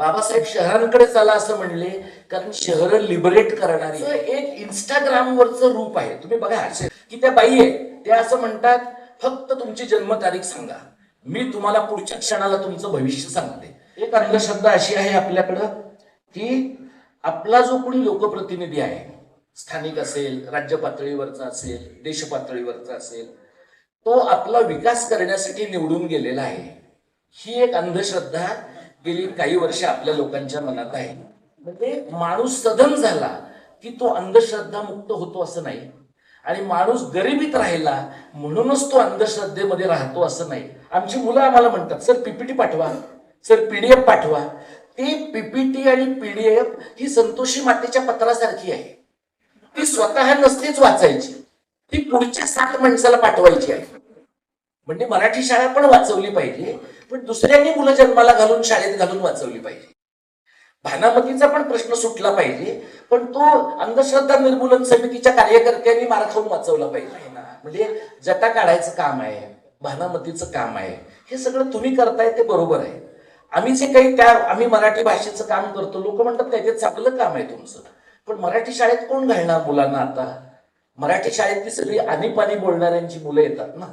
बाबासाहेब शहरांकडे चला असं म्हणले, कारण शहर लिबरेट करणारी एक इंस्टाग्रामवरचं रूप आहे. तुम्ही बघा असे की त्या बाई आहे, त्या असं म्हणतात फक्त तुमची जन्मतारीख सांगा, मी तुम्हाला पुढच्या क्षणाला तुमचं भविष्य सांगते. एक अंधश्रद्धा अशी आहे आपल्याकडं की आपला जो कोणी लोकप्रतिनिधी आहे, स्थानिक असेल, राज्य पातळीवरचा असेल, देश पातळीवरचा असेल, तो आपला विकास करण्यासाठी निवडून गेलेला आहे. ही एक अंधश्रद्धा गेली काही वर्ष आपल्या लोकांच्या मनात आहे. म्हणजे माणूस सधन झाला की तो अंधश्रद्धा मुक्त होतो असं नाही, आणि माणूस गरिबीत राहिला म्हणूनच तो अंधश्रद्धेमध्ये राहतो असं नाही. आमची मुलं आम्हाला म्हणतात, सर पीपीटी पाठवा, सर पीडीएफ पाठवा. ती पीपीटी आणि पीडीएफ ही संतोषी मातेच्या पत्रासारखी आहे. ती स्वतः नसतेच वाचायची, ती पुढच्या 7 माणसाला पाठवायची आहे. म्हणजे मराठी शाळा पण वाचवली पाहिजे, पण दुसऱ्यांनी मुलं जन्माला घालून शाळेत घालून वाचवली पाहिजे. भानामतीचा पण प्रश्न सुटला पाहिजे, पण तो अंधश्रद्धा निर्मूलन समितीच्या कार्यकर्त्यांनी मार खाऊन वाचवला पाहिजे ना. म्हणजे जटा काढायचं काम आहे, भानामतीचं काम आहे, हे सगळं तुम्ही करताय ते बरोबर आहे. आम्ही जे काही आम्ही मराठी भाषेचं काम करतो, लोक म्हणतात नाही ते चांगलं काम आहे तुमचं, पण मराठी शाळेत कोण घालणार मुलांना? आता मराठी शाळेतली सगळी आणीपाणी बोलणाऱ्यांची मुलं येतात ना.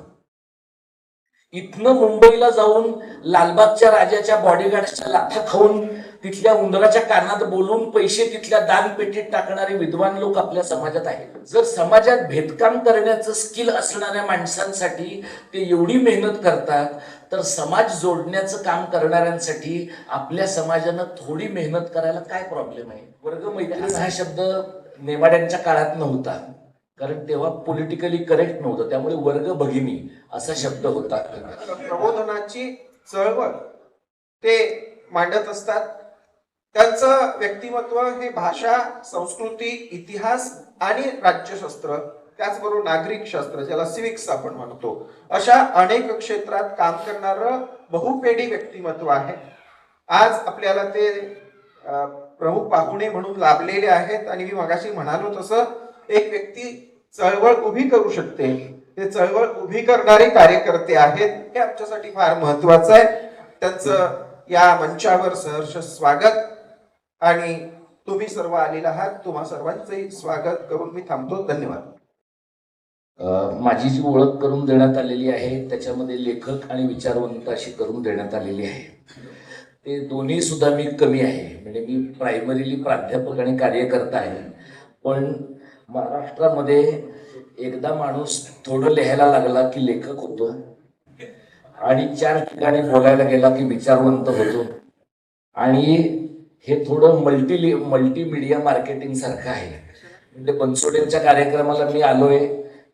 इथनं मुंबईला जाऊन लालबागच्या राजाच्या बॉडीगार्डच्या लाथा खाऊन तिथल्या उंदराच्या कानात बोलून पैसे तिथल्या दानपेटीत टाकणारे विद्वान लोक आपल्या समाजात आहेत. जर समाजात भेदकाम करण्याचं स्किल असणाऱ्या माणसांसाठी ते एवढी मेहनत करतात, तर समाज जोडण्याचं काम करणाऱ्यांसाठी आपल्या समाजानं थोडी मेहनत करायला काय प्रॉब्लेम आहे? वर्गमैत्री हा शब्द नेवाड्यांच्या काळात नव्हता, कारण तेव्हा पॉलिटिकली करेक्ट नव्हतं, त्यामुळे वर्ग भगिनी असा शब्द होता. प्रबोधनाची चळवळ ते मांडत असतात. त्यांचं व्यक्तिमत्व हे भाषा, संस्कृती, इतिहास आणि राज्यशास्त्र, त्याचबरोबर नागरिक शास्त्र ज्याला सिविक्स आपण म्हणतो, अशा अनेक क्षेत्रात काम करणारं बहुपेडी व्यक्तिमत्व आहे. आज आपल्याला ते प्रमुख पाहुणे म्हणून लाभलेले आहेत. आणि मी मगाशी म्हणालो तसं एक व्यक्ती चळवळ उभी करू शकते, ते चळवळ उभी करणारे कार्यकर्ते आहेत. हे आमच्यासाठी फार महत्वाचं आहे. त्यांचं या मंचावर सहर्ष स्वागत. आणि तुम्ही सर्व आलेला आहात, तुम्हा सर्वांचंही स्वागत करून मी थांबतो. धन्यवाद. माझी जी ओळख करून देण्यात आलेली आहे त्याच्यामध्ये लेखक आणि विचारवंत अशी करून देण्यात आलेली आहे. ते दोन्ही सुद्धा मी कमी आहे. म्हणजे मी प्रायमरीली प्राध्यापक आणि कार्यकर्ता आहे, पण महाराष्ट्रामध्ये एकदा माणूस थोडं लिहायला लागला की लेखक होतो, आणि 4 ठिकाणी बोलायला गेला की विचारवंत होतो. आणि हे थोडं मल्टीमीडिया मार्केटिंग सारखं आहे. म्हणजे बनसोडेंच्या कार्यक्रमाला मी आलोय,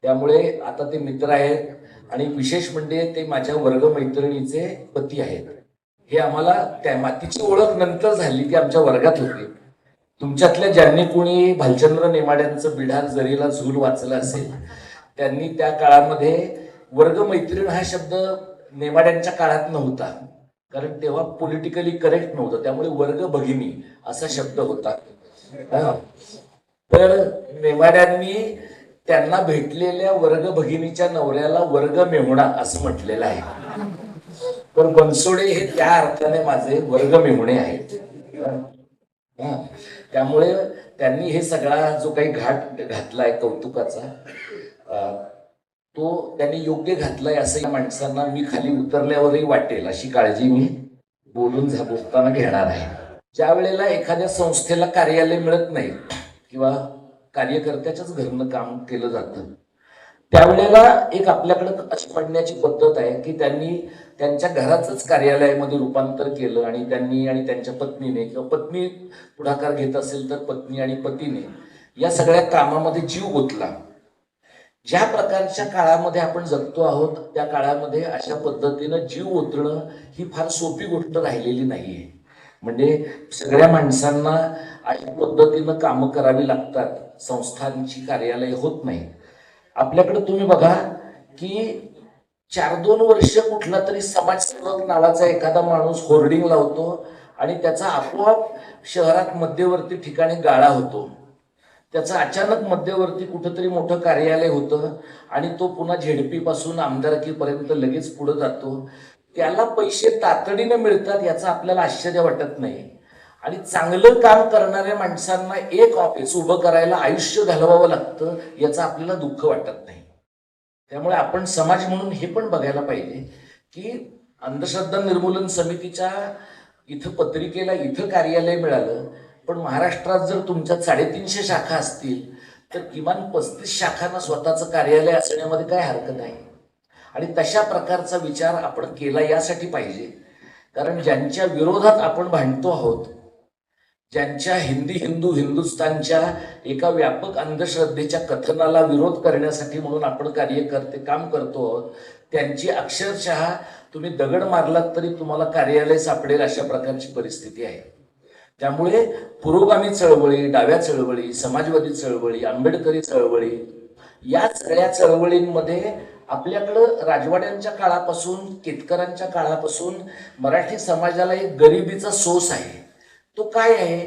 त्यामुळे आता ते मित्र आहेत, आणि विशेष म्हणजे ते माझ्या वर्गमैत्रिणीचे पती आहेत. हे आम्हाला त्या मातीची ओळख नंतर झाली, ती आमच्या वर्गात होती. तुमच्यातल्या ज्यांनी कोणी भालचंद्र नेमाड्यांचं बिढार जरीला झूल वाचलं असेल, त्यांनी त्या काळामध्ये वर्गमैत्रीण हा शब्द नेमाड्यांच्या काळात नव्हता, कारण तेव्हा पॉलिटिकली करेक्ट नव्हतं, त्यामुळे वर्ग भगिनी असा शब्द होता. तर नेमाड्यांनी त्यांना भेटलेल्या वर्ग भगिनीच्या नवऱ्याला वर्ग मेहुणा असं म्हटलेलं आहे. पण बनसोडे हे त्या अर्थाने माझे वर्ग मेहुणे आहेत. त्यामुळे त्यांनी हे सगळा जो काही घाट घातलाय कौतुकाचा, तो त्यांनी योग्य घातलाय असं या माणसांना मी खाली उतरल्यावरही वाटेल अशी काळजी मी बोलताना घेणार आहे. ज्या वेळेला एखाद्या संस्थेला कार्यालय मिळत नाही किंवा कार्यकर्त्याच्याच घरनं काम केलं जातं, त्यावेळेला एक आपल्याकडं अशी पडण्याची पद्धत आहे की त्यांनी त्यांच्या घराचंच कार्यालयामध्ये रूपांतर केलं, आणि त्यांनी आणि त्यांच्या पत्नीने, किंवा पत्नी पुढाकार घेत असेल तर पत्नी आणि पतीने या सगळ्या कामामध्ये जीव गुंतला. ज्या प्रकारच्या काळामध्ये आपण जगतो आहोत त्या काळामध्ये अशा पद्धतीनं जीव ओतणं ही फार सोपी गोष्ट राहिलेली नाहीये. म्हणजे सगळ्या माणसांना अशा पद्धतीनं कामं करावी लागतात, संस्थांची कार्यालय होत नाही. आपल्याकडे तुम्ही बघा की 4-2 वर्ष कुठला तरी समाजसेवक नावाचा एखादा माणूस होर्डिंग लावतो, आणि त्याचा आपोआप शहरात मध्यवर्ती ठिकाणी गाळा होतो. त्याचं अचानक मध्यवर्ती कुठंतरी मोठं कार्यालय होतं, आणि तो पुन्हा झेडपी पासून आमदारकीपर्यंत लगेच पुढे जातो. त्याला पैसे तातडीने मिळतात याचं आपल्याला आश्चर्य वाटत नाही, आणि चांगलं काम करणाऱ्या माणसांना एक ऑफिस उभं करायला आयुष्य घालवावं लागतं, याचं आपल्याला दुःख वाटत नाही. त्यामुळे आपण समाज म्हणून हे पण बघायला पाहिजे की अंधश्रद्धा निर्मूलन समितीच्या इथं पत्रिकेला इथं कार्यालय मिळालं, पण महाराष्ट्रात जर तुमच्या 350 शाखा असतील तर किमान 35 शाखांना स्वतःचं कार्यालय असण्यामध्ये काय हरकत आहे. आणि तशा प्रकारचा विचार आपण केला यासाठी पाहिजे, कारण ज्यांच्या विरोधात आपण भांडतो आहोत, ज्यांच्या हिंदुस्थानच्या एका व्यापक अंधश्रद्धेच्या कथनाला विरोध करण्यासाठी म्हणून आपण काम करतो आहोत, त्यांची अक्षरशः तुम्ही दगड मारलात तरी तुम्हाला कार्यालय सापडेल अशा प्रकारची परिस्थिती आहे. त्यामुळे पुरोगामी चळवळी, डाव्या चळवळी, समाजवादी चळवळी, आंबेडकरी चळवळी, या सगळ्या चळवळींमध्ये आपल्याकडं राजवाड्यांच्या काळापासून, केतकरांच्या काळापासून मराठी समाजाला एक गरिबीचा सोस आहे. तो काय आहे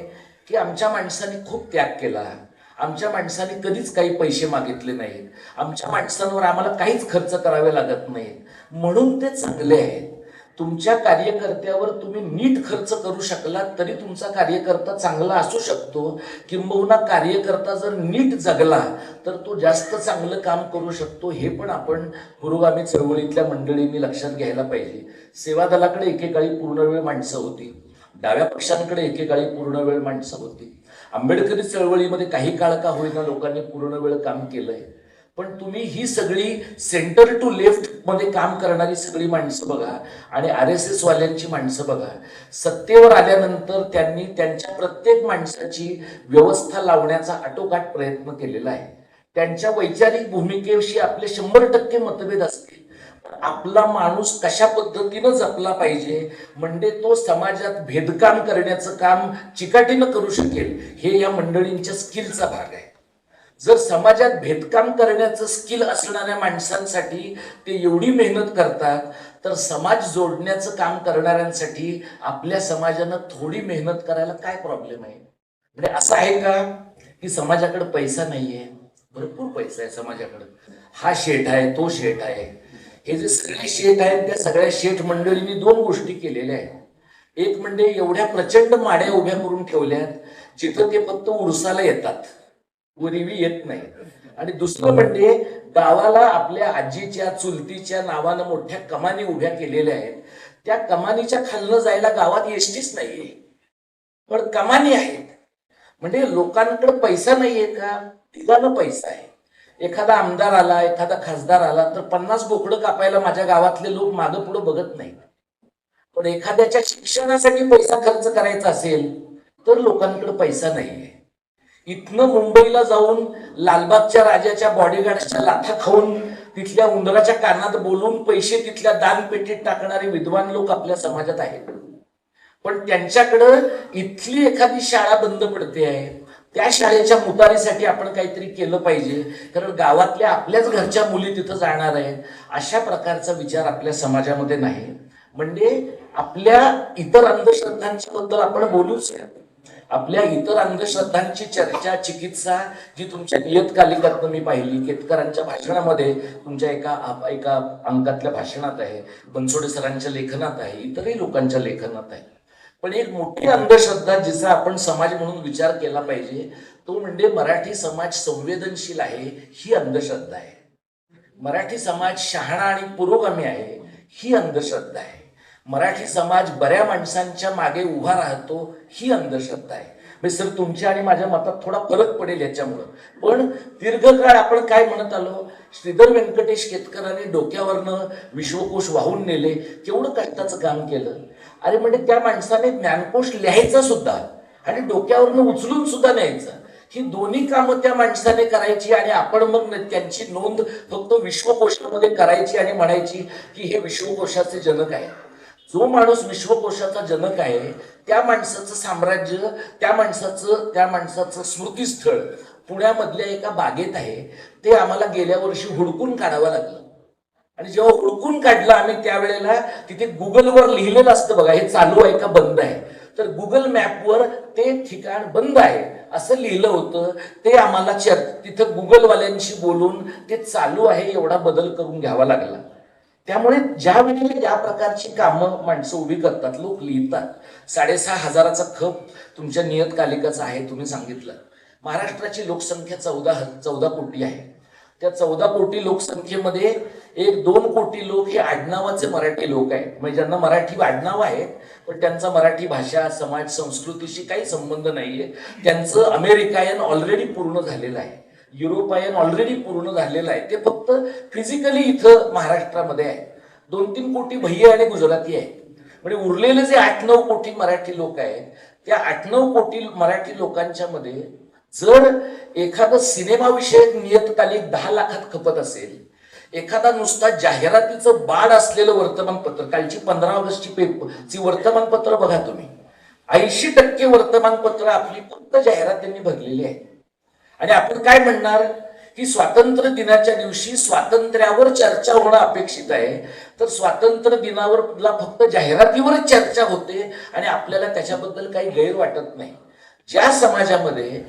की आमच्या माणसाने खूप त्याग केला, आमच्या माणसाने कधीच काही पैसे मागितले नाहीत, आमच्या माणसांवर आम्हाला काहीच खर्च करावे लागत नाहीत, म्हणून ते चांगले आहेत. तुमच्या कार्यकर्त्यावर तुम्ही नीट खर्च करू शकलात तरी तुमचा कार्यकर्ता चांगला असू शकतो, किंबहुना कार्यकर्ता जर नीट जगला तर तो जास्त चांगलं काम करू शकतो. हे पण आपण पुरोगामी चळवळीतल्या मंडळींनी लक्षात घ्यायला पाहिजे. सेवा दलाकडे एकेकाळी पूर्णवेळ माणसं होती, डाव्या पक्षांकडे एकेकाळी पूर्णवेळ माणसं होती, आंबेडकरी चळवळीमध्ये काही काळ का होईना लोकांनी पूर्णवेळ काम केलंय. पण तुम्ही ही सगळी सेंटर टू लेफ्ट मध्ये काम करणारी सगळी माणसं बघा आणि RSS वाल्यांची माणसं बघा. सत्तेवर आल्यानंतर त्यांनी त्यांच्या प्रत्येक माणसाची व्यवस्था लावण्याचा आटोकाट प्रयत्न केलेला आहे. त्यांच्या वैचारिक भूमिकेविषयी आपले 100% मतभेद असतील, आपला माणूस कशा पद्धतीनं जपला पाहिजे म्हणजे तो समाजात भेदकाम करण्याचं काम चिकाटीनं करू शकेल, हे या मंडळींच्या स्किलचा भाग आहे. जर समाजात भेदकाम करण्याचं स्किल असणाऱ्या माणसांसाठी ते एवढी मेहनत करतात, तर समाज जोडण्याचं काम करणाऱ्यांसाठी आपल्या समाजानं थोडी मेहनत करायला काय प्रॉब्लेम आहे. म्हणजे असं आहे का की समाजाकडे पैसा नाहीये? भरपूर पैसा आहे समाजाकडे. हा शेठ आहे, तो शेठ आहे. हे जे सगळे शेठ आहेत त्या सगळ्या शेठ मंडळींनी 2 गोष्टी केलेल्या आहेत. एक म्हणजे एवढ्या प्रचंड माड्या उभ्या करून ठेवल्यात जिथं ते फक्त उरसाला येतात, वरिवी येत नाही. आणि दुसरं म्हणजे गावाला आपल्या आजीच्या चुलतीच्या नावानं मोठ्या कमानी उभ्या केलेल्या आहेत. त्या कमानीच्या खालनं जायला गावात एसटीच नाहीये, पण कमानी आहेत. म्हणजे लोकांकडे पैसा नाहीये का? ठिकाणं पैसा आहे. एखादा आमदार आला, एखादा खासदार आला तर 50 बोकडं कापायला माझ्या गावातले लोक मागं पुढं बघत नाहीत. पण एखाद्याच्या शिक्षणासाठी पैसा खर्च करायचा असेल तर लोकांकडे पैसा नाहीये. इथनं मुंबईला जाऊन लालबागच्या राजाच्या बॉडीगार्डच्या लाथा खाऊन तिथल्या उंदराच्या कानात बोलून पैसे तिथल्या दानपेटीत टाकणारे विद्वान लोक आपल्या समाजात आहेत. पण त्यांच्याकडं इथली एखादी शाळा बंद पडते आहे, त्या शाळेच्या मुतारीसाठी आपण काहीतरी केलं पाहिजे, कारण गावातल्या आपल्याच घरच्या मुली तिथं जाणार आहेत. अशा प्रकारचा विचार आपल्या समाजामध्ये नाही. म्हणजे आपल्या इतर अंधश्रद्धांच्या बद्दल आपण बोलूच. आपल्या इतर अंधश्रद्धांची चर्चा, चिकित्सा जी तुमच्या नियतकालिकातनं मी पाहिली, केतकरांच्या भाषणामध्ये, तुमच्या एका अंकातल्या भाषणात आहे, बनसोडे सरांच्या लेखनात आहे, इतरही लोकांच्या लेखनात आहे. पण एक मोठी अंधश्रद्धा जिचा आपण समाज म्हणून विचार केला पाहिजे तो म्हणजे मराठी समाज संवेदनशील आहे ही अंधश्रद्धा आहे. मराठी समाज शहाणा आणि पुरोगामी आहे ही अंधश्रद्धा आहे. मराठी समाज बऱ्या माणसांच्या मागे उभा राहतो ही अंधश्रद्धा आहे. म्हणजे सर तुमच्या आणि माझ्या मतात थोडा फरक पडेल याच्यामुळं, पण दीर्घकाळ आपण काय म्हणत आलो, श्रीधर व्यंकटेश केतकरांनी डोक्यावरनं विश्वकोश वाहून नेले, केवढं कष्टाचं काम केलं. अरे म्हणजे त्या माणसाने ज्ञानकोश लिहायचा सुद्धा आणि डोक्यावरनं उचलून सुद्धा न्यायचा. ही दोन्ही कामं त्या माणसाने करायची आणि आपण मग त्यांची नोंद फक्त विश्वकोशामध्ये करायची आणि म्हणायची की हे विश्वकोशाचे जनक आहे. जो माणूस विश्वकोशाचा जनक आहे त्या माणसाचं साम्राज्य, त्या माणसाचं स्मृतीस्थळ पुण्यामधल्या एका बागेत आहे. ते आम्हाला गेल्या वर्षी हुडकून काढावं लागलं. आणि जेव्हा हुडकून काढलं आम्ही त्यावेळेला तिथे गुगलवर लिहिलेलं असतं बघा, हे चालू आहे का बंद आहे. तर गुगल मॅपवर ते ठिकाण बंद आहे असं लिहिलं होतं. ते आम्हाला तिथं गुगलवाल्यांशी बोलून ते चालू आहे एवढा बदल करून घ्यावा लागला. त्यामुळे ज्या वेळेला या प्रकारची कामं माणसं उभी करतात, लोक लिहितात. 6,500चा खप तुमच्या नियतकालिकाचा आहे, तुम्ही सांगितलं. महाराष्ट्राची लोकसंख्या 14 कोटी आहे. त्या 14 कोटी लोकसंख्येमध्ये 1-2 कोटी लोक हे आडनावाचे मराठी लोक आहेत, म्हणजे ज्यांना मराठी आडनाव आहेत पण त्यांचा मराठी भाषा, समाज, संस्कृतीशी काही संबंध नाहीये. त्यांचं अमेरिकायन ऑलरेडी पूर्ण झालेलं आहे, युरोपायन ऑलरेडी पूर्ण झालेलं आहे. ते फक्त फिजिकली इथं महाराष्ट्रामध्ये आहे. 2-3 कोटी भैया आणि गुजराती आहेत. म्हणजे उरलेले जे 8-9 कोटी मराठी लोक आहेत, त्या 8-9 कोटी मराठी लोकांच्या मध्ये जर एखादं सिनेमाविषयक नियतकालिक 10 लाखात खपत असेल, एखादा नुसता जाहिरातीचं बाड असलेलं वर्तमानपत्र, कालची 15 ऑगस्टची पेपरची वर्तमानपत्र बघा तुम्ही, 80% वर्तमानपत्र आपली फक्त जाहिरातींनी भरलेली आहे. आणि आपण काय म्हणणार की स्वातंत्र्य दिनाच्या दिवशी स्वातंत्र्यावर चर्चा होणं अपेक्षित आहे, तर स्वातंत्र्य दिनावरला फक्त जाहिरातीवरच चर्चा होते आणि आपल्याला त्याच्याबद्दल काही गैर वाटत नाही. ज्या समाजामध्ये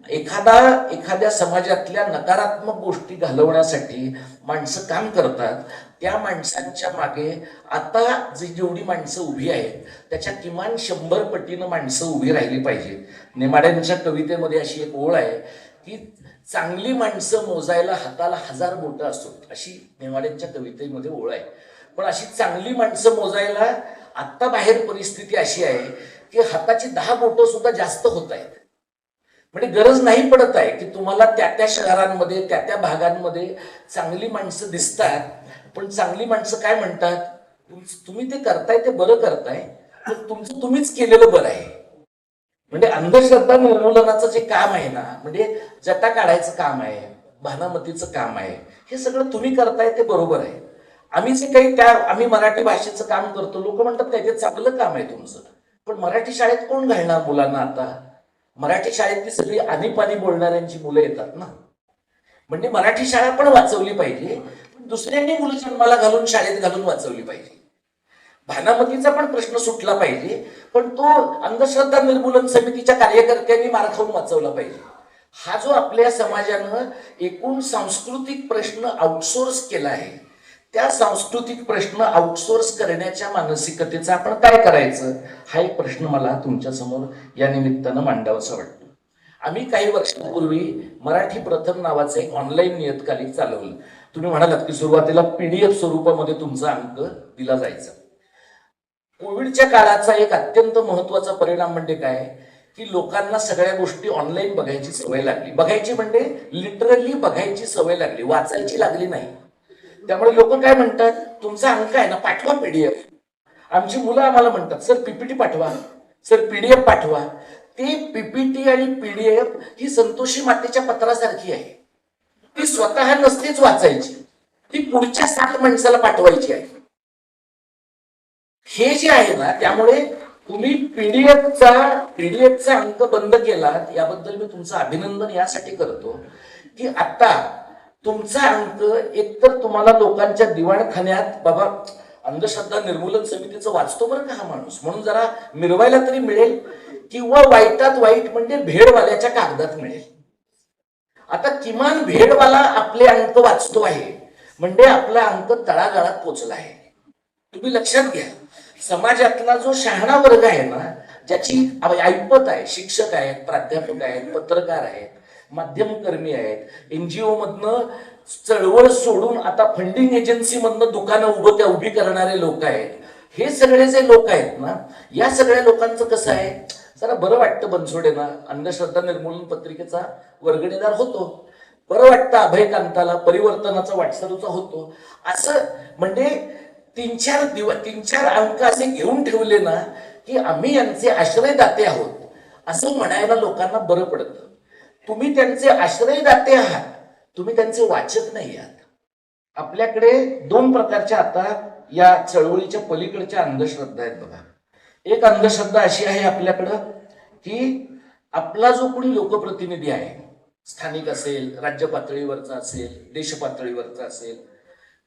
एखाद्या समाजातल्या नकारात्मक गोष्टी घालवण्यासाठी माणसं काम करतात, त्या माणसांच्या मागे आता जेवढी माणसं उभी आहेत त्याच्या किमान 100 पटीनं माणसं उभी राहिली पाहिजेत. नेमाड्यांच्या कवितेमध्ये अशी एक ओळ आहे की चांगली माणसं मोजायला हाताला 1000 बोटं असतात, अशी नेमाड्यांच्या कवितेमध्ये ओळ आहे. पण अशी चांगली माणसं मोजायला आत्ता बाहेर परिस्थिती अशी आहे की हाताची 10 बोटं सुद्धा जास्त होत आहेत. म्हणजे गरज नाही पडत आहे की तुम्हाला त्या शहरांमध्ये, त्या भागांमध्ये चांगली माणसं दिसतात, पण चांगली माणसं काय म्हणतात, तुम्ही ते करताय ते बरं करताय, पण तुमचं तुम्हीच केलेलं बरं आहे. म्हणजे अंधश्रद्धा निर्मूलनाचं जे काम आहे ना, म्हणजे जटा काढायचं काम आहे, भानामतीचं काम आहे, हे सगळं तुम्ही करताय ते बरोबर आहे. आम्ही जे काही आम्ही मराठी भाषेचं काम करतो, लोक म्हणतात काय ते चांगलं काम आहे तुमचं, पण मराठी शाळेत कोण घालणार मुलांना आता? मराठी शाळेतली सगळी आधीपाधी बोलणाऱ्यांची मुलं येतात ना. म्हणजे मराठी शाळा पण वाचवली पाहिजे, दुसऱ्यांनी मुलं जन्माला घालून शाळेत घालून वाचवली पाहिजे. भानामतीचा पण प्रश्न सुटला पाहिजे, पण तो अंधश्रद्धा निर्मूलन समितीच्या कार्यकर्त्यांनी मार खाऊन वाचवला पाहिजे. हा जो आपल्या समाजानं एकूण सांस्कृतिक प्रश्न आउटसोर्स केला आहे, त्या सांस्कृतिक प्रश्न आउटसोर्स करण्याच्या मानसिकतेचा आपण काय करायचं, हा एक प्रश्न मला तुमच्या समोर या निमित्तानं मांडावासा वाटतो. आम्ही काही वर्षांपूर्वी मराठी प्रथम नावाचं एक ऑनलाईन नियतकालिक चालवलं. तुम्ही म्हणालात की सुरुवातीला PDF स्वरूपामध्ये तुमचा अंक दिला जायचा. कोविडच्या काळाचा एक अत्यंत महत्वाचा परिणाम म्हणजे काय की लोकांना सगळ्या गोष्टी ऑनलाईन बघायची सवय लागली. बघायची म्हणजे लिटरली बघायची सवय लागली, वाचायची लागली नाही. त्यामुळे लोक काय म्हणतात, तुमचा अंक आहे ना, पाठवा PDF. आमची मुलं आम्हाला म्हणतात, सर PPT पाठवा, सर PDF पाठवा. ती PPT आणि PDF ही संतोषी मातेच्या पत्रासारखी आहे. ती स्वतः नसतेच वाचायची, ती पुढच्या 7 माणसाला पाठवायची आहे. हे जे आहे ना, त्यामुळे तुम्ही पीडीएफचा अंक बंद केला, याबद्दल मी तुमचं अभिनंदन यासाठी करतो की आता तुमचा अंक एकतर तुम्हाला लोकांच्या दिवाणखान्यात, बाबा अंधश्रद्धा निर्मूलन समितीचं वाचतो बरं का हा माणूस, म्हणून जरा मिरवायला तरी मिळेल, किंवा वाईटात वाईट म्हणजे भेडवाल्याच्या कागदात मिळेल. आता किमान भेडवाला आपले अंक वाचतो आहे म्हणजे आपला अंक तळागाळात पोचला आहे. तुम्ही लक्षात घ्या, समाजातला जो शहाणा वर्ग आहे ना, ज्याची ऐपत आहे, शिक्षक आहेत, प्राध्यापक आहेत, पत्रकार आहेत, माध्यमकर्मी आहेत, NGO मधनं चळवळ सोडून आता फंडिंग एजन्सी मधनं दुकानं उभी करणारे लोक आहेत. हे सगळे जे लोक आहेत ना, या सगळ्या लोकांचं कसं आहे, जरा बरं वाटतं बनसोडेना अंधश्रद्धा निर्मूलन पत्रिकेचा वर्गणीदार होतो, बरं वाटतं अभयकांताला परिवर्तनाचा वाटसरूचा होतो, असं म्हणजे 3-4 अंक असे घेऊन ठेवले ना की आम्ही यांचे आश्रयदाते आहोत असं म्हणायला लोकांना बरं पडतं. तुम्ही त्यांचे आश्रयदाते आहात, तुम्ही त्यांचे वाचक नाही आहात. आपल्याकडे 2 प्रकारच्या आता या चळवळीच्या पलीकडच्या अंधश्रद्धा आहेत बघा. एक अंधश्रद्धा अशी आहे आपल्याकडं की आपला जो कोणी लोकप्रतिनिधी आहे, स्थानिक असेल, राज्य पातळीवरचा असेल, देश पातळीवरचा असेल,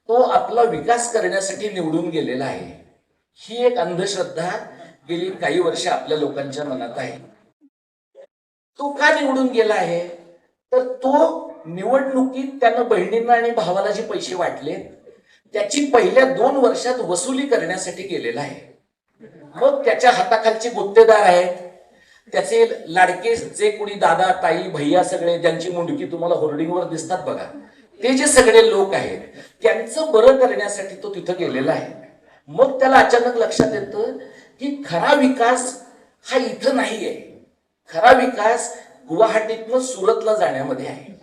तो आपला विकास करण्यासाठी निवडून गेलेला आहे. ही एक अंधश्रद्धा गेली काही वर्ष आपल्या लोकांच्या मनात आहे. तो का निवडून गेला आहे, तर तो निवडणुकीत त्यानं बहिणींना आणि भावाला जे पैसे वाटले त्याची पहिल्या 2 वर्षात वसुली करण्यासाठी गेलेला आहे. मग त्याच्या हाताखालचे गुत्तेदार आहेत, त्याचे लाडके जे कोणी दादा ताई भैया सगळे ज्यांची मुंडकी तुम्हाला होर्डिंगवर दिसतात बघा, ते जे सगळे लोक आहेत त्यांचं बरं करण्यासाठी तो तिथं गेलेला आहे. मग त्याला अचानक लक्षात येतं की खरा विकास हा इथं नाहीये, खरा विकास गुवाहाटीतनं सुरतला जाण्यामध्ये आहे.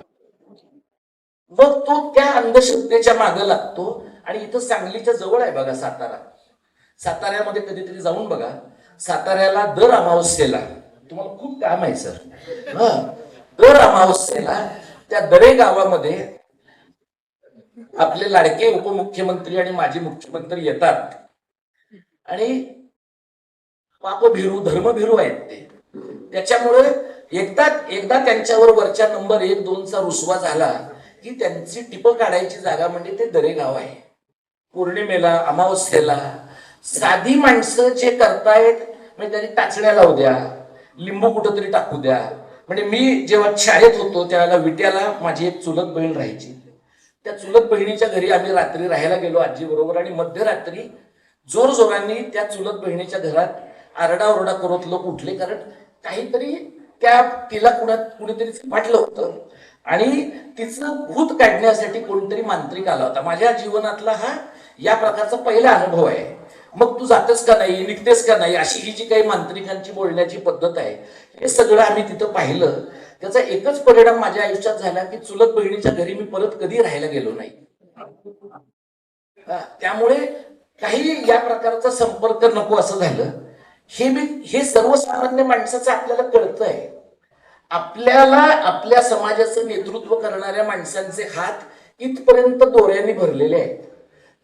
मग तो त्या अंधश्रद्धेच्या मागे लागतो आणि इथं सांगलीच्या जवळ आहे बघा सातारा, साताऱ्यामध्ये कधीतरी जाऊन बघा. साताऱ्याला दर अमावस्येला, तुम्हाला खूप काम आहे सर, दर अमावस्येला त्या दरे गावामध्ये आपले लाडके उपमुख्यमंत्री आणि माजी मुख्यमंत्री येतात आणि पापभिरू धर्मभिरू आहेत ते. त्याच्यामुळे एकदा त्यांच्यावर वरच्या नंबर 1-2चा रुसवा झाला की त्यांची टिपं काढायची जागा म्हणजे ते दरे गाव आहे. पौर्णिमेला अमावस्येला साधी माणसं जे करतायत म्हणजे त्यांनी टाचण्या लावू द्या, लिंबू कुठंतरी टाकू द्या. म्हणजे मी जेव्हा शाळेत होतो त्यावेळेला विट्याला माझी एक चुलत बहीण राहायची. त्या चुलत बहिणीच्या घरी आम्ही रात्री राहायला गेलो आजी बरोबर आणि मध्यरात्री जोरजोरांनी त्या चुलत बहिणीच्या घरात आरडाओरडा करत लोक उठले, कारण काहीतरी तिला कुणीतरी वाटलं होतं आणि तिचं भूत काढण्यासाठी कोणतरी मांत्रिक आला होता. माझ्या जीवनातला हा या प्रकारचा पहिला अनुभव आहे. मग तू जातेस का नाही, निघतेस का नाही, अशी ही जी काही मांत्रिकांची बोलण्याची पद्धत आहे हे सगळं आम्ही तिथं पाहिलं. त्याचा एकच परिणाम माझ्या आयुष्यात झाला की चुलत बहिणीच्या घरी मी परत कधी राहायला गेलो नाही. त्यामुळे काही या प्रकारचा संपर्क नको असं झालं. हे सर्वसामान्य माणसाचं आपल्याला कळतंय. आपल्याला आपल्या समाजाचं नेतृत्व करणाऱ्या माणसांचे हात इथपर्यंत दोऱ्यांनी भरलेले आहेत,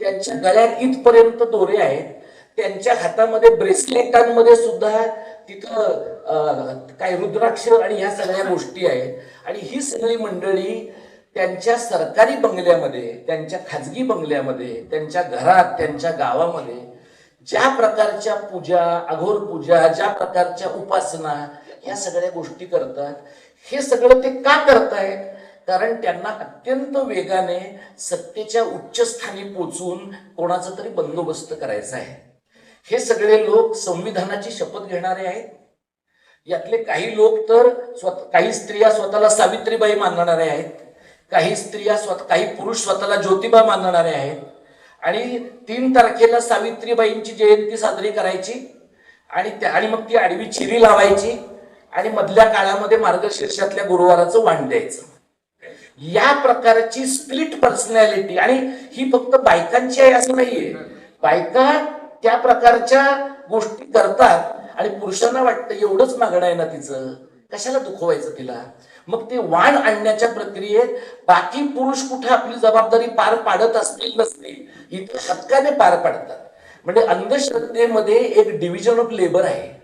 त्यांच्या गळ्यात इथपर्यंत दोरे आहेत, त्यांच्या हातामध्ये ब्रेसलेटांमध्ये सुद्धा तिथं काय रुद्राक्ष आणि ह्या सगळ्या गोष्टी आहेत. आणि ही सगळी मंडळी त्यांच्या सरकारी बंगल्यामध्ये, त्यांच्या खाजगी बंगल्यामध्ये, त्यांच्या घरात, त्यांच्या गावामध्ये ज्या प्रकारच्या पूजा, अघोर पूजा, ज्या प्रकारच्या उपासना ह्या सगळ्या गोष्टी करतात. हे सगळं ते का करतायत? कारण त्यांना अत्यंत वेगाने सत्तेच्या उच्चस्थानी पोचून कोणाचा तरी बंदोबस्त करायचा आहे. हे सगळे लोक संविधानाची शपथ घेणारे आहेत. यातले काही लोक तर काही स्त्रिया स्वतःला सावित्रीबाई मानणारे आहेत, काही पुरुष स्वतःला ज्योतिबा मानणारे आहेत. आणि 3 तारखेला सावित्रीबाईंची जयंती साजरी करायची आणि मग ती आडवी चिरी लावायची आणि मधल्या काळामध्ये मार्गशीर्षातल्या गुरुवाराचं वाण द्यायचं. या प्रकारची स्प्लिट पर्सनॅलिटी, आणि ही फक्त बायकांची आहे असं नाहीये. बायका त्या प्रकारच्या गोष्टी करतात आणि पुरुषांना वाटतं एवढंच मागणं आहे ना तिचं, कशाला दुखवायचं तिला. मग ते वाण आणण्याच्या प्रक्रियेत बाकी पुरुष कुठे आपली जबाबदारी पार पाडत असतील नसतील, इथे हक्काने पार पाडतात. म्हणजे अंधश्रद्धेमध्ये एक डिव्हिजन ऑफ लेबर आहे,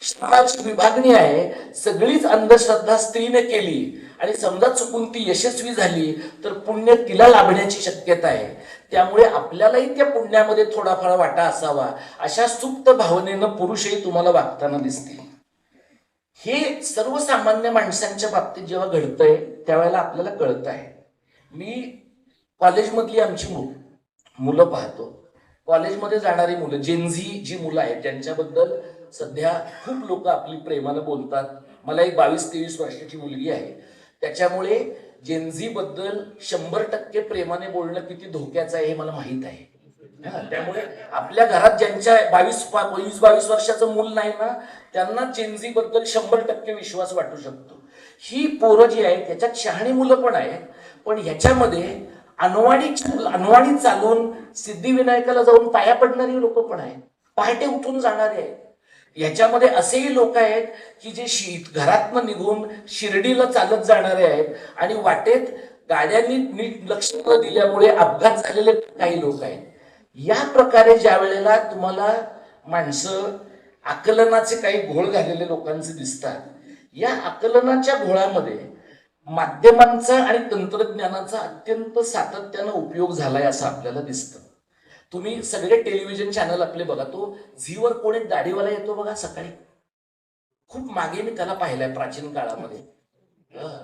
श्रमाची विभागणी आहे. सगळीच अंधश्रद्धा स्त्रीने केली आणि समजा चुकून ती यशस्वी झाली तर पुण्य तिला लाभण्याची शक्यता आहे. त्यामुळे आपल्यालाही त्या पुण्यामध्ये थोडाफार वाटा असावा अशा सुप्त भावनेनं पुरुषही तुम्हाला वागताना दिसतील. हे सर्वसामान्य माणसांच्या बाबतीत जेव्हा घडतंय त्यावेळेला आपल्याला कळत आहे. मी कॉलेजमधली आमची मुलं पाहतो, कॉलेजमध्ये जाणारी मुलं, जेनझी जी मुलं आहेत त्यांच्याबद्दल सध्या खूप लोक आपली प्रेमानं बोलतात. मला एक 22-23 वर्षाची मुलगी आहे, त्याच्यामुळे जेनझी बद्दल 100% प्रेमाने बोलणं किती धोक्याचं आहे हे मला माहित आहे. त्यामुळे आपल्या घरात ज्यांच्या 20-22 वर्षाचं मूल नाही ना, त्यांना जेनझी बद्दल 100% विश्वास वाटू शकतो. ही पोरं जी आहेत त्याच्यात शहाणी मुलं पण आहेत, पण ह्याच्यामध्ये अनवाणी चालून सिद्धिविनायकाला जाऊन पाया पडणारी लोक पण आहेत, पहाटे उठून जाणारे आहेत. याच्यामध्ये असेही लोक आहेत की जे घरातनं निघून शिर्डीला चालत जाणारे आहेत आणि वाटेत गाड्यांनी नीट लक्ष न दिल्यामुळे अपघात झालेले काही लोक आहेत. या प्रकारे ज्या वेळेला तुम्हाला माणसं आकलनाचे काही घोळ घालेले लोकांचे दिसतात, या आकलनाच्या घोळामध्ये माध्यमांचा आणि तंत्रज्ञानाचा अत्यंत सातत्यानं उपयोग झालाय असं आपल्याला दिसतं. तुम्ही सगळे टेलिव्हिजन चॅनल आपले बघा, तो झीवर कोण एक दाढीवाला येतो बघा सकाळी, खूप मागे मी त्याला पाहिलाय प्राचीन काळामध्ये,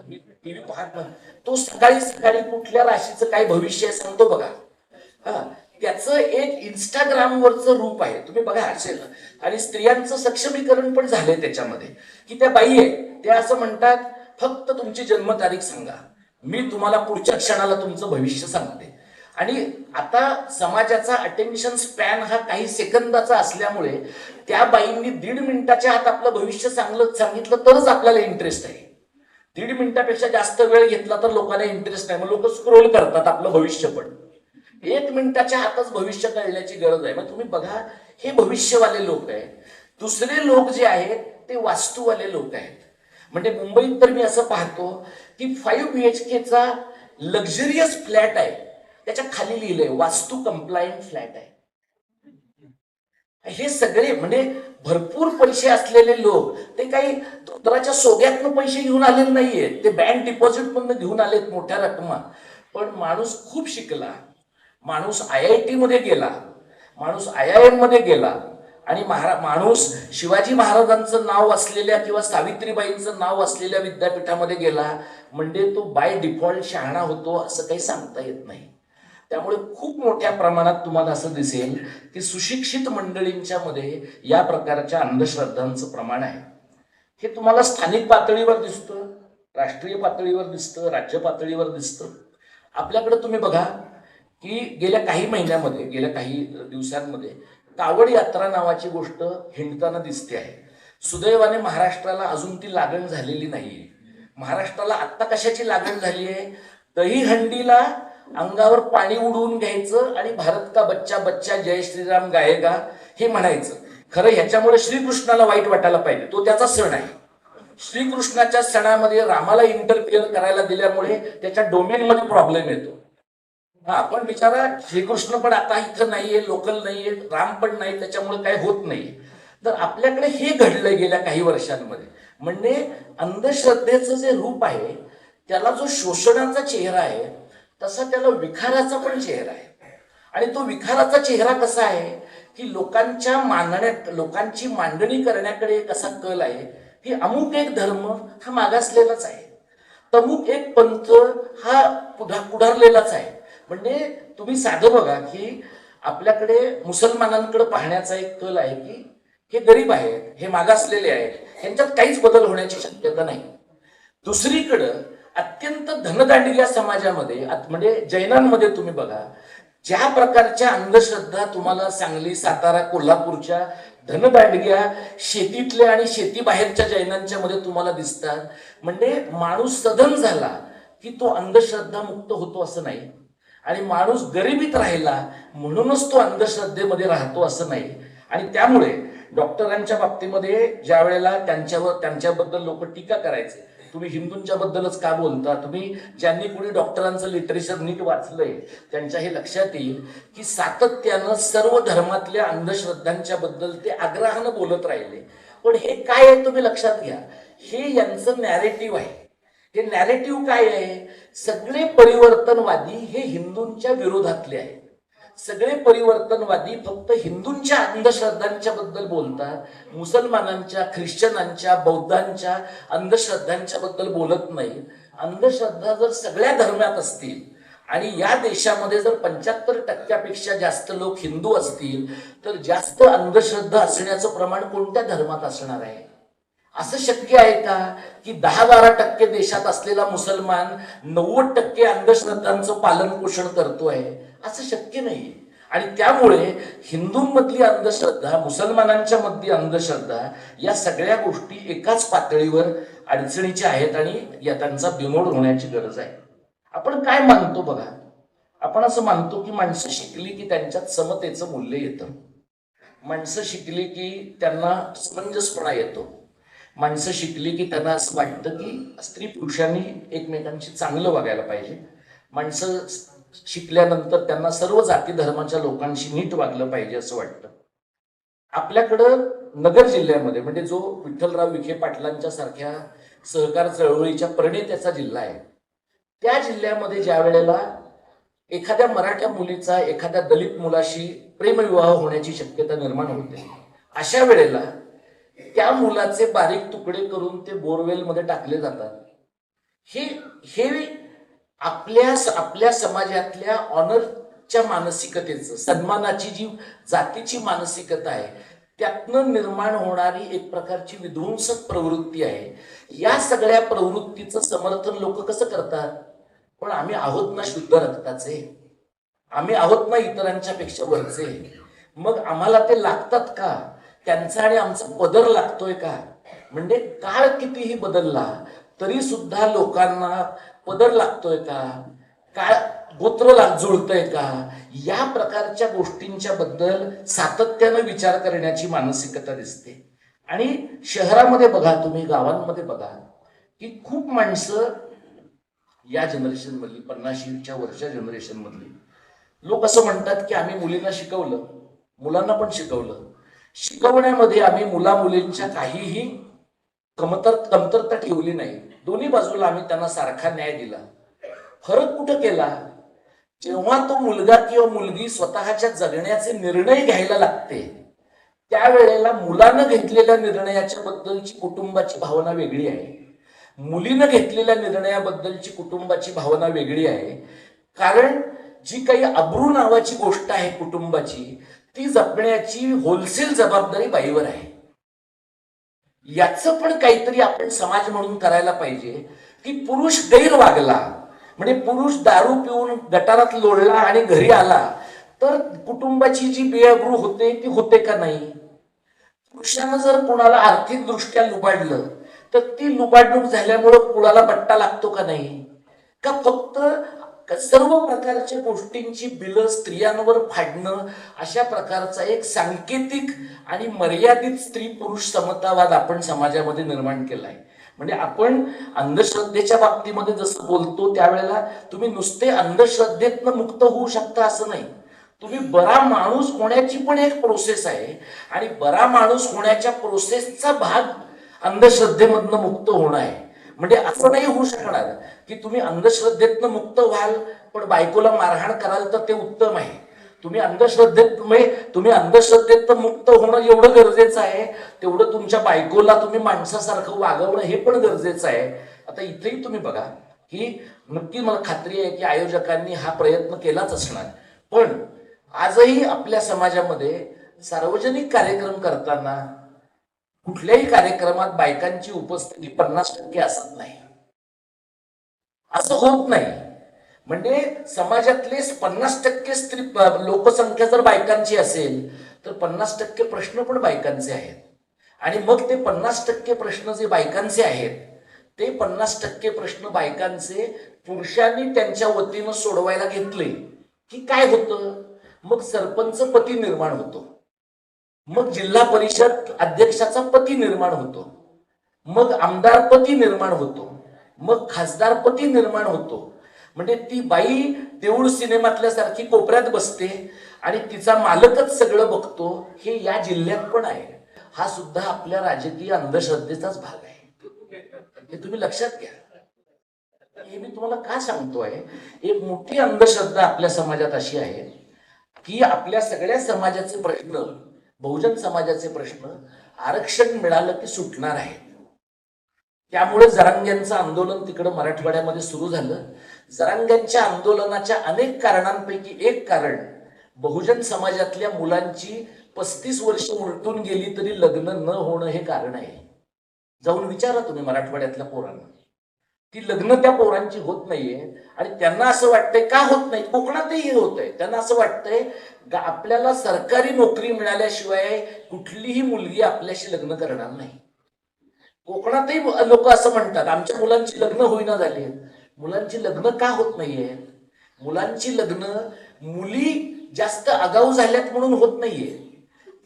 मी टीव्ही पाहत नाही. तो सकाळी कुठल्या राशीचं काय भविष्य सांगतो बघा. हा, त्याचं एक इंस्टाग्रामवरचं रूप आहे, तुम्ही बघा असेल. आणि स्त्रियांचं सक्षमीकरण पण झालंय त्याच्यामध्ये, की त्या बाई आहे त्या असं म्हणतात फक्त तुमची जन्मतारीख सांगा, मी तुम्हाला पुढच्या क्षणाला तुमचं भविष्य सांगते. आणि आता समाजाचा अटेन्शन स्पॅन हा काही सेकंदाचा असल्यामुळे त्या बाईंनी 1.5 मिनिटाच्या आत आपलं भविष्य सांगितलं तरच आपल्याला इंटरेस्ट आहे. 1.5 मिनिटापेक्षा जास्त वेळ घेतला तर लोकांना इंटरेस्ट नाही, मग लोक स्क्रोल करतात आपलं भविष्य. पण 1 मिनिटाच्या आतच भविष्य कळण्याची गरज आहे. मग तुम्ही बघा, हे भविष्यवाले लोक आहेत. दुसरे लोक जे आहेत ते वास्तूवाले लोक आहेत. म्हणजे मुंबईत तर मी असं पाहतो की 5 BHKचा लक्झरियस फ्लॅट आहे, त्याच्या खाली लिहिलंय वास्तू कंप्लायंट फ्लॅट आहे. हे सगळे म्हणजे भरपूर पैसे असलेले लोक, ते काही धोत्राच्या सोग्यातनं पैसे घेऊन आलेले नाहीयेत, ते बँक डिपॉझिट मधनं घेऊन आलेत मोठ्या रकमा. पण माणूस खूप शिकला, माणूस IIT मध्ये गेला, माणूस IIM मध्ये गेला, आणि माणूस शिवाजी महाराजांचं नाव असलेल्या किंवा सावित्रीबाईंचं नाव असलेल्या विद्यापीठामध्ये गेला, म्हणजे तो बाय डिफॉल्ट शहाणा होतो असं काही सांगता येत नाही. त्यामुळे खूप मोठ्या प्रमाणात तुम्हाला असं दिसेल की सुशिक्षित मंडळींच्या मध्ये या प्रकारच्या अंधश्रद्धांचं प्रमाण आहे. हे तुम्हाला स्थानिक पातळीवर दिसतं, राष्ट्रीय पातळीवर दिसतं, राज्य पातळीवर दिसतं. आपल्याकडे तुम्ही बघा की गेल्या काही महिन्यामध्ये, गेल्या काही दिवसांमध्ये कावड यात्रा नावाची गोष्ट हिंडताना दिसते आहे. सुदैवाने महाराष्ट्राला अजून ती लागण झालेली नाहीये. महाराष्ट्राला आत्ता कशाची लागण झाली आहे? दहीहंडीला अंगावर पाणी उडवून घ्यायचं आणि भारत का बच्चा बच्चा जय श्रीराम गायेगा हे म्हणायचं. खरं ह्याच्यामुळे श्रीकृष्णाला वाईट वाटायला पाहिजे, तो त्याचा सण आहे. श्रीकृष्णाच्या सणामध्ये रामाला इंटरफिअर करायला दिल्यामुळे त्याच्या डोमेन मध्ये प्रॉब्लेम येतो. हा, पण बिचारा श्रीकृष्ण पण आता इथं नाहीये, लोकल नाहीये, राम पण नाही, त्याच्यामुळे काही होत नाही. तर आपल्याकडे हे घडलंय गेल्या काही वर्षांमध्ये. म्हणजे अंधश्रद्धेचं जे रूप आहे त्याला जो शोषणाचा चेहरा आहे तसा त्याला विखाराचा पण चेहरा आहे. आणि तो विखाराचा चेहरा कसा आहे की लोकांची मांडणी करण्याकडे कसा कल आहे की अमुक एक धर्म हा मागासलेलाच आहे, तमुक एक पंथ हा पुढारलेलाच आहे. म्हणजे तुम्ही साधं बघा की आपल्याकडे मुसलमानांकडे पाहण्याचा एक कल आहे की हे गरीब आहेत, हे मागासलेले आहेत, ह्यांच्यात काहीच बदल होण्याची शक्यता नाही. दुसरीकडं अत्यंत धनदांडग्या समाजामध्ये म्हणजे जैनांमध्ये तुम्ही बघा, ज्या प्रकारच्या अंधश्रद्धा तुम्हाला सांगली, सातारा, कोल्हापूरच्या धनदांडग्या शेतीतल्या आणि शेतीबाहेरच्या जैनांच्या मध्ये तुम्हाला दिसतात. म्हणजे माणूस सधन झाला की तो अंधश्रद्धा मुक्त होतो असं नाही, आणि माणूस गरिबीत राहिला म्हणूनच तो अंधश्रद्धेमध्ये राहतो असं नाही. आणि त्यामुळे डॉक्टरांच्या बाबतीमध्ये ज्या वेळेला त्यांच्याबद्दल लोक टीका करायचे, तुम्ही हिंदूंच्या बद्दलच का बोलता, तुम्ही ज्यांनी कोणी डॉक्टरांचं लिटरेचर नीट वाचलंय त्यांच्या हे लक्षात येईल की सातत्यानं सर्व धर्मातल्या अंधश्रद्धांच्या बद्दल ते आग्रहानं बोलत राहिले. पण हे काय आहे तुम्ही लक्षात घ्या, हे यांचं नॅरेटिव्ह आहे. हे नॅरेटिव्ह काय आहे? सगळे परिवर्तनवादी हे हिंदूंच्या विरोधातले आहेत. सगळे परिवर्तनवादी फक्त हिंदूंच्या अंधश्रद्धांच्या बद्दल बोलतात, मुसलमानांच्या, ख्रिश्चनांच्या, बौद्धांच्या अंधश्रद्धांच्या बद्दल बोलत नाही. अंधश्रद्धा जर सगळ्या धर्मात असतील आणि या देशामध्ये जर 75% जास्त लोक हिंदू असतील तर जास्त अंधश्रद्धा असण्याचं प्रमाण कोणत्या धर्मात असणार आहे? असं शक्य आहे का की 10-12% देशात असलेला मुसलमान 90% अंधश्रद्धांचं पालन पोषण करतोय? असं शक्य नाही. आणि त्यामुळे हिंदूंमधली अंधश्रद्धा, मुसलमानांच्या मधली अंधश्रद्धा, या सगळ्या गोष्टी एकाच पातळीवर अडचणीच्या आहेत आणि या त्यांचा बिमोड होण्याची गरज आहे. आपण काय मानतो बघा, आपण असं मानतो की माणसं शिकली की त्यांच्यात समतेचं मूल्य येतं, माणसं शिकली की त्यांना समंजसपणा येतो, माणसं शिकली की त्यांना असं वाटतं की स्त्री पुरुषांनी एकमेकांशी चांगलं वागायला पाहिजे, माणसं शिकल्यानंतर त्यांना सर्व जाती धर्माच्या लोकांशी नीट वागलं पाहिजे असं वाटतं. आपल्याकडं नगर जिल्ह्यामध्ये म्हणजे जो विठ्ठलराव विखे पाटलांच्या सारख्या सहकार चळवळीच्या प्रणेत्याचा जिल्हा आहे, त्या जिल्ह्यामध्ये ज्या वेळेला एखाद्या मराठा मुलीचा एखाद्या दलित मुलाशी प्रेमविवाह होण्याची शक्यता निर्माण होते, अशा वेळेला त्या मुलाचे बारीक तुकडे करून ते बोरवेल मध्ये टाकले जातात. हे आपल्या समाजातल्या ऑनर जातीच्या मानसिकतेचं, सन्मानाची जी जातीची मानसिकता आहे, त्यातनं निर्माण होणारी एक प्रकारची विध्वंसक प्रवृत्ती आहे. या सगळ्या प्रवृत्तीचं समर्थन लोक कसं करतात? पण आम्ही आहोत ना शुद्ध रक्ताचे, आम्ही आहोत ना इतरांच्या पेक्षा वरचे, मग आम्हाला ते लागतात का? त्यांचा आणि आमचा पदर लागतोय का? म्हणजे काळ कितीही बदलला तरी सुद्धा लोकांना पदर लागतोय का? काळ गोत्र जुळतंय का? या प्रकारच्या गोष्टींच्या बद्दल सातत्यानं विचार करण्याची मानसिकता दिसते. आणि शहरामध्ये बघा, तुम्ही गावांमध्ये बघा की खूप माणसं या जनरेशन मधली, 50च्या वरच्या जनरेशन मधली लोक असं म्हणतात की आम्ही मुलींना शिकवलं, मुलांना पण शिकवलं, शिकवण्यामध्ये आम्ही मुला मुलींच्या काहीही कमतरता ठेवली नाही, दोन्ही बाजूला आम्ही त्यांना सारखा न्याय दिला. फरक कुठं केला? जेव्हा तो मुलगा किंवा मुलगी स्वतःच्या जगण्याचे निर्णय घ्यायला लागते, त्यावेळेला मुलानं घेतलेल्या निर्णयाच्या बद्दलची कुटुंबाची भावना वेगळी आहे, मुलीनं घेतलेल्या निर्णयाबद्दलची कुटुंबाची भावना वेगळी आहे. कारण जी काही अब्रू नावाची गोष्ट आहे कुटुंबाची, ती जपण्याची होलसेल जबाबदारी बाईवर आहे. याचं पण काहीतरी आपण समाज म्हणून करायला पाहिजे की पुरुष गैर वागला, म्हणजे पुरुष दारू पिऊन गटारात लोळला आणि घरी आला तर कुटुंबाची जी बेअब्रू होते ती होते का नाही? पुरुषानं जर कोणाला आर्थिक दृष्ट्या लुबाडलं तर ती लुबाडणूक झाल्यामुळं कुणाला बट्टा लागतो का नाही? का फक्त सर्व प्रकारच्या गोष्टींची बिलं स्त्रियांवर फाडणं, अशा प्रकारचा एक सांकेतिक आणि मर्यादित स्त्री पुरुष समतावाद आपण समाजामध्ये निर्माण केलाय. म्हणजे आपण अंधश्रद्धेच्या बाबतीमध्ये जसं बोलतो त्यावेळेला तुम्ही नुसते अंधश्रद्धेतनं मुक्त होऊ शकता असं नाही, तुम्ही बरा माणूस होण्याची पण एक प्रोसेस आहे आणि बरा माणूस होण्याच्या प्रोसेसचा भाग अंधश्रद्धेमधनं मुक्त होणं आहे. म्हणजे असं नाही होऊ शकणार की तुम्ही अंधश्रद्धेतनं मुक्त व्हाल पण बायकोला मारहाण कराल तर ते उत्तम आहे. तुम्ही अंधश्रद्धेतनं मुक्त होणं एवढं गरजेचं आहे, तेवढं तुमच्या बायकोला तुम्ही माणसासारखं वागवणं हे पण गरजेचं आहे. आता इथेही तुम्ही बघा की नक्की मला खात्री आहे की आयोजकांनी हा प्रयत्न केलाच असणार, पण आजही आपल्या समाजामध्ये सार्वजनिक कार्यक्रम करताना कुठल्याही कार्यक्रमात बायकांची उपस्थिती 50% असत नाही, असं होत नाही. म्हणजे समाजातले 50% स्त्री लोकसंख्या जर बायकांची असेल तर 50% प्रश्न पण बायकांचे आहेत. आणि मग ते 50% प्रश्न जे बायकांचे आहेत ते 50% प्रश्न बायकांचे पुरुषांनी त्यांच्या वतीनं सोडवायला घेतले की काय होतं? मग सरपंच पती निर्माण होतो, मग जिल्हा परिषद अध्यक्षाचा पती निर्माण होतो, मग आमदार पती निर्माण होतो, मग खासदार पती निर्माण होतो. म्हणजे ती बाई देऊळ सिनेमातल्या सारखी कोपऱ्यात बसते आणि तिचा मालकच सगळं बघतो. हे या जिल्ह्यात पण आहे. हा सुद्धा आपल्या राजकीय अंधश्रद्धेचाच भाग आहे, हे तुम्ही लक्षात घ्या. हे मी तुम्हाला का सांगतोय? एक मोठी अंधश्रद्धा आपल्या समाजात अशी आहे की आपल्या सगळ्या समाजाचे प्रश्न, बहुजन समाजाचे प्रश्न आरक्षण मिळालं की सुटणार आहे. त्यामुळे जरांग्यांचं आंदोलन तिकडं मराठवाड्यामध्ये सुरू झालं. जरांग्यांच्या आंदोलनाच्या अनेक कारणांपैकी एक कारण बहुजन समाजातल्या मुलांची 35 वर्ष उलटून गेली तरी लग्न न होणं हे कारण आहे. जाऊन विचारा तुम्ही मराठवाड्यातल्या पोरांना, ती लग्न त्या पोरांची होत नाहीये आणि त्यांना असं वाटतंय का होत नाही. कोकणातही होत आहे. त्यांना असं वाटतंय आपल्याला सरकारी नोकरी मिळाल्याशिवाय कुठलीही मुलगी आपल्याशी लग्न करणार नाही. कोकणातही लोक असं म्हणतात आमच्या मुलांची लग्न होईना झाली. मुलांची लग्न का होत नाहीये? मुलांची लग्न मुली जास्त आगाऊ झाल्यात म्हणून होत नाहीये.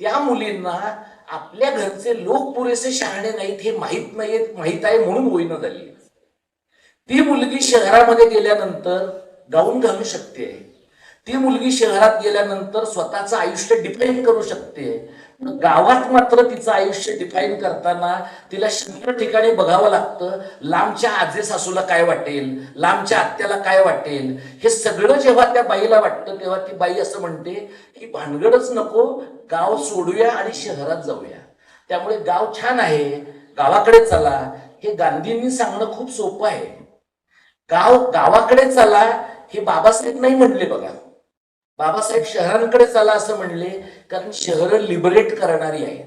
त्या मुलींना आपल्या घरचे लोक पुरेसे शहाणे नाहीत हे माहीत आहे म्हणून होईना झाली. ती मुलगी शहरामध्ये गेल्यानंतर गाऊन घालू शकते, ती मुलगी शहरात गेल्यानंतर स्वतःचं आयुष्य डिफाईन करू शकते. गावात मात्र तिचं आयुष्य डिफाईन करताना तिला 100 ठिकाणी बघावं लागतं. लांबच्या आजे सासूला काय वाटेल, लांबच्या आत्याला काय वाटेल, हे सगळं जेव्हा त्या बाईला वाटतं तेव्हा ती बाई असं म्हणते की भानगडच नको, गाव सोडूया आणि शहरात जाऊया. त्यामुळे गाव छान आहे, गावाकडे चला, हे गांधींनी सांगणं खूप सोपं आहे. गावाकडे चला हे बाबासाहेब नाही म्हणले बघा. बाबासाहेब शहरांकडे चला असं म्हणले, कारण शहरं लिबरेट करणारी आहेत.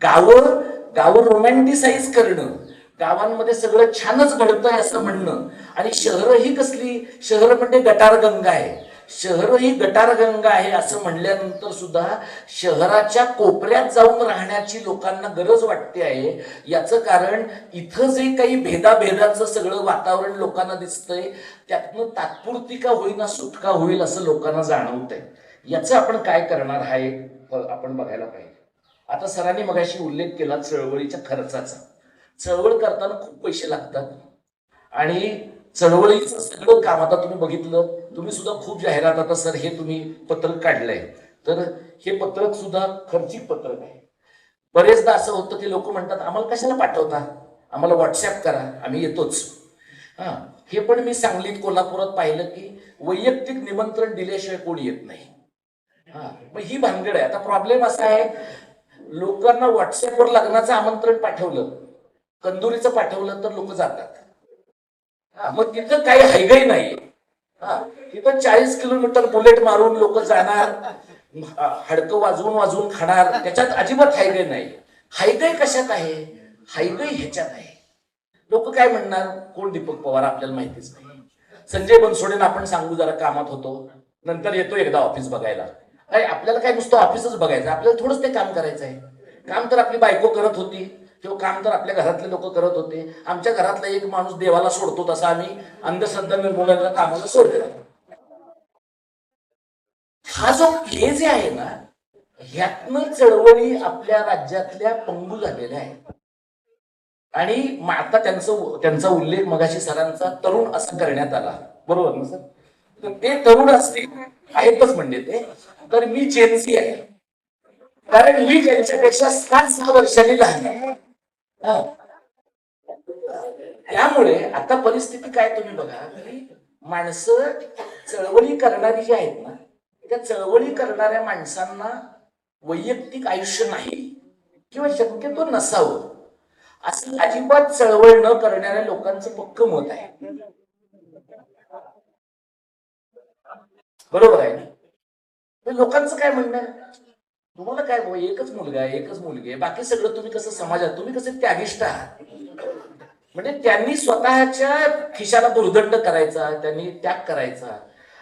गावं गावं रोमॅन्टिसाइज करणं, गावांमध्ये सगळं छानच घडतंय असं म्हणणं, आणि शहरं ही कसली, शहर म्हणजे गटारगंगा आहे, शहर ही गटारगंगा आहे असं म्हणल्यानंतर सुद्धा शहराच्या कोपऱ्यात जाऊन राहण्याची लोकांना गरज वाटते आहे. याचं कारण इथं जे काही भेदाभेदाचं सगळं वातावरण लोकांना दिसतंय, त्यातनं तात्पुरती का होईना सुटका होईल असं लोकांना जाणवतंय. याचं आपण काय करणार हा एक आपण बघायला पाहिजे. आता सरांनी मगाशी उल्लेख केला चळवळीच्या खर्चाचा. चळवळ करताना खूप पैसे लागतात, आणि चळवळीचं सगळं काम आता तुम्ही बघितलं, तुम्ही सुद्धा खूप जाहिरात, आता सर हे तुम्ही पत्रक काढलंय, तर हे पत्रक सुद्धा खर्चिक पत्रक आहे. बरेचदा असं होतं की लोक म्हणतात आम्हाला कशाला पाठवता, आम्हाला व्हॉट्सअप करा, आम्ही येतोच. हा, हे पण मी सांगलीत कोल्हापुरात पाहिलं की वैयक्तिक निमंत्रण दिल्याशिवाय कोणी येत नाही. हा, मग ही भानगड आहे. आता प्रॉब्लेम असा आहे, लोकांना व्हॉट्सअपवर लग्नाचं आमंत्रण पाठवलं, कंदुरीचं पाठवलं तर लोक जातात. हा, मग तिथं काही हायगाई नाही. हा, तिथं 40 किलोमीटर बुलेट मारून लोक जाणार, हडकं वाजवून वाजवून खाणार, त्याच्यात अजिबात हायगाई नाही. हायगाई कशात आहे, हायगाई ह्याच्यात आहे. लोक काय म्हणणार, कोण दीपक पवार आपल्याला माहितीच नाही, संजय बनसोडेंना आपण सांगू जरा कामात होतो, नंतर येतो एकदा ऑफिस बघायला. काय आपल्याला काय नुसतं ऑफिसच बघायचं, आपल्याला थोडंच ते काम करायचं आहे. काम तर आपली बायको करत होती, किंवा काम तर आपल्या घरातले लोक करत होते. आमच्या घरातला एक माणूस देवाला सोडतो तसा आम्ही अंधश्रद्धा निर्मूलनाच्या कामाला सोडलेला. हा जो जे आहे ना, ह्यातनं चळवळी आपल्या राज्यातल्या पंगू झालेल्या आहेत. आणि आता त्यांचा उल्लेख मगाशी सरांचा तरुण असं करण्यात आला, बरोबर ना सर? तर ते तरुण असतील आहेतच म्हणजे ते, तर मी जेन्सी आहे, कारण मी त्यांच्यापेक्षा 7-6 वर्षांनी लहान आहे. हा. त्यामुळे आता परिस्थिती काय तुम्ही बघा की माणसं चळवळी करणारी जी आहेत ना, त्या चळवळी करणाऱ्या माणसांना वैयक्तिक आयुष्य नाही, किंवा शक्यतो नसावं असं अजिबात चळवळ न करणाऱ्या लोकांचं पक्क मत आहे. बरोबर आहे ना? तर लोकांचं काय म्हणणं आहे, तुम्हाला काय भाऊ, एकच मुलगा आहे, एकच मुलगी आहे, बाकी सगळं तुम्ही कसं समाजात, तुम्ही कसे त्यागिष्ट आहात. म्हणजे त्यांनी स्वतःच्या खिशाला दुर्दंड करायचा, त्यांनी त्याग करायचा,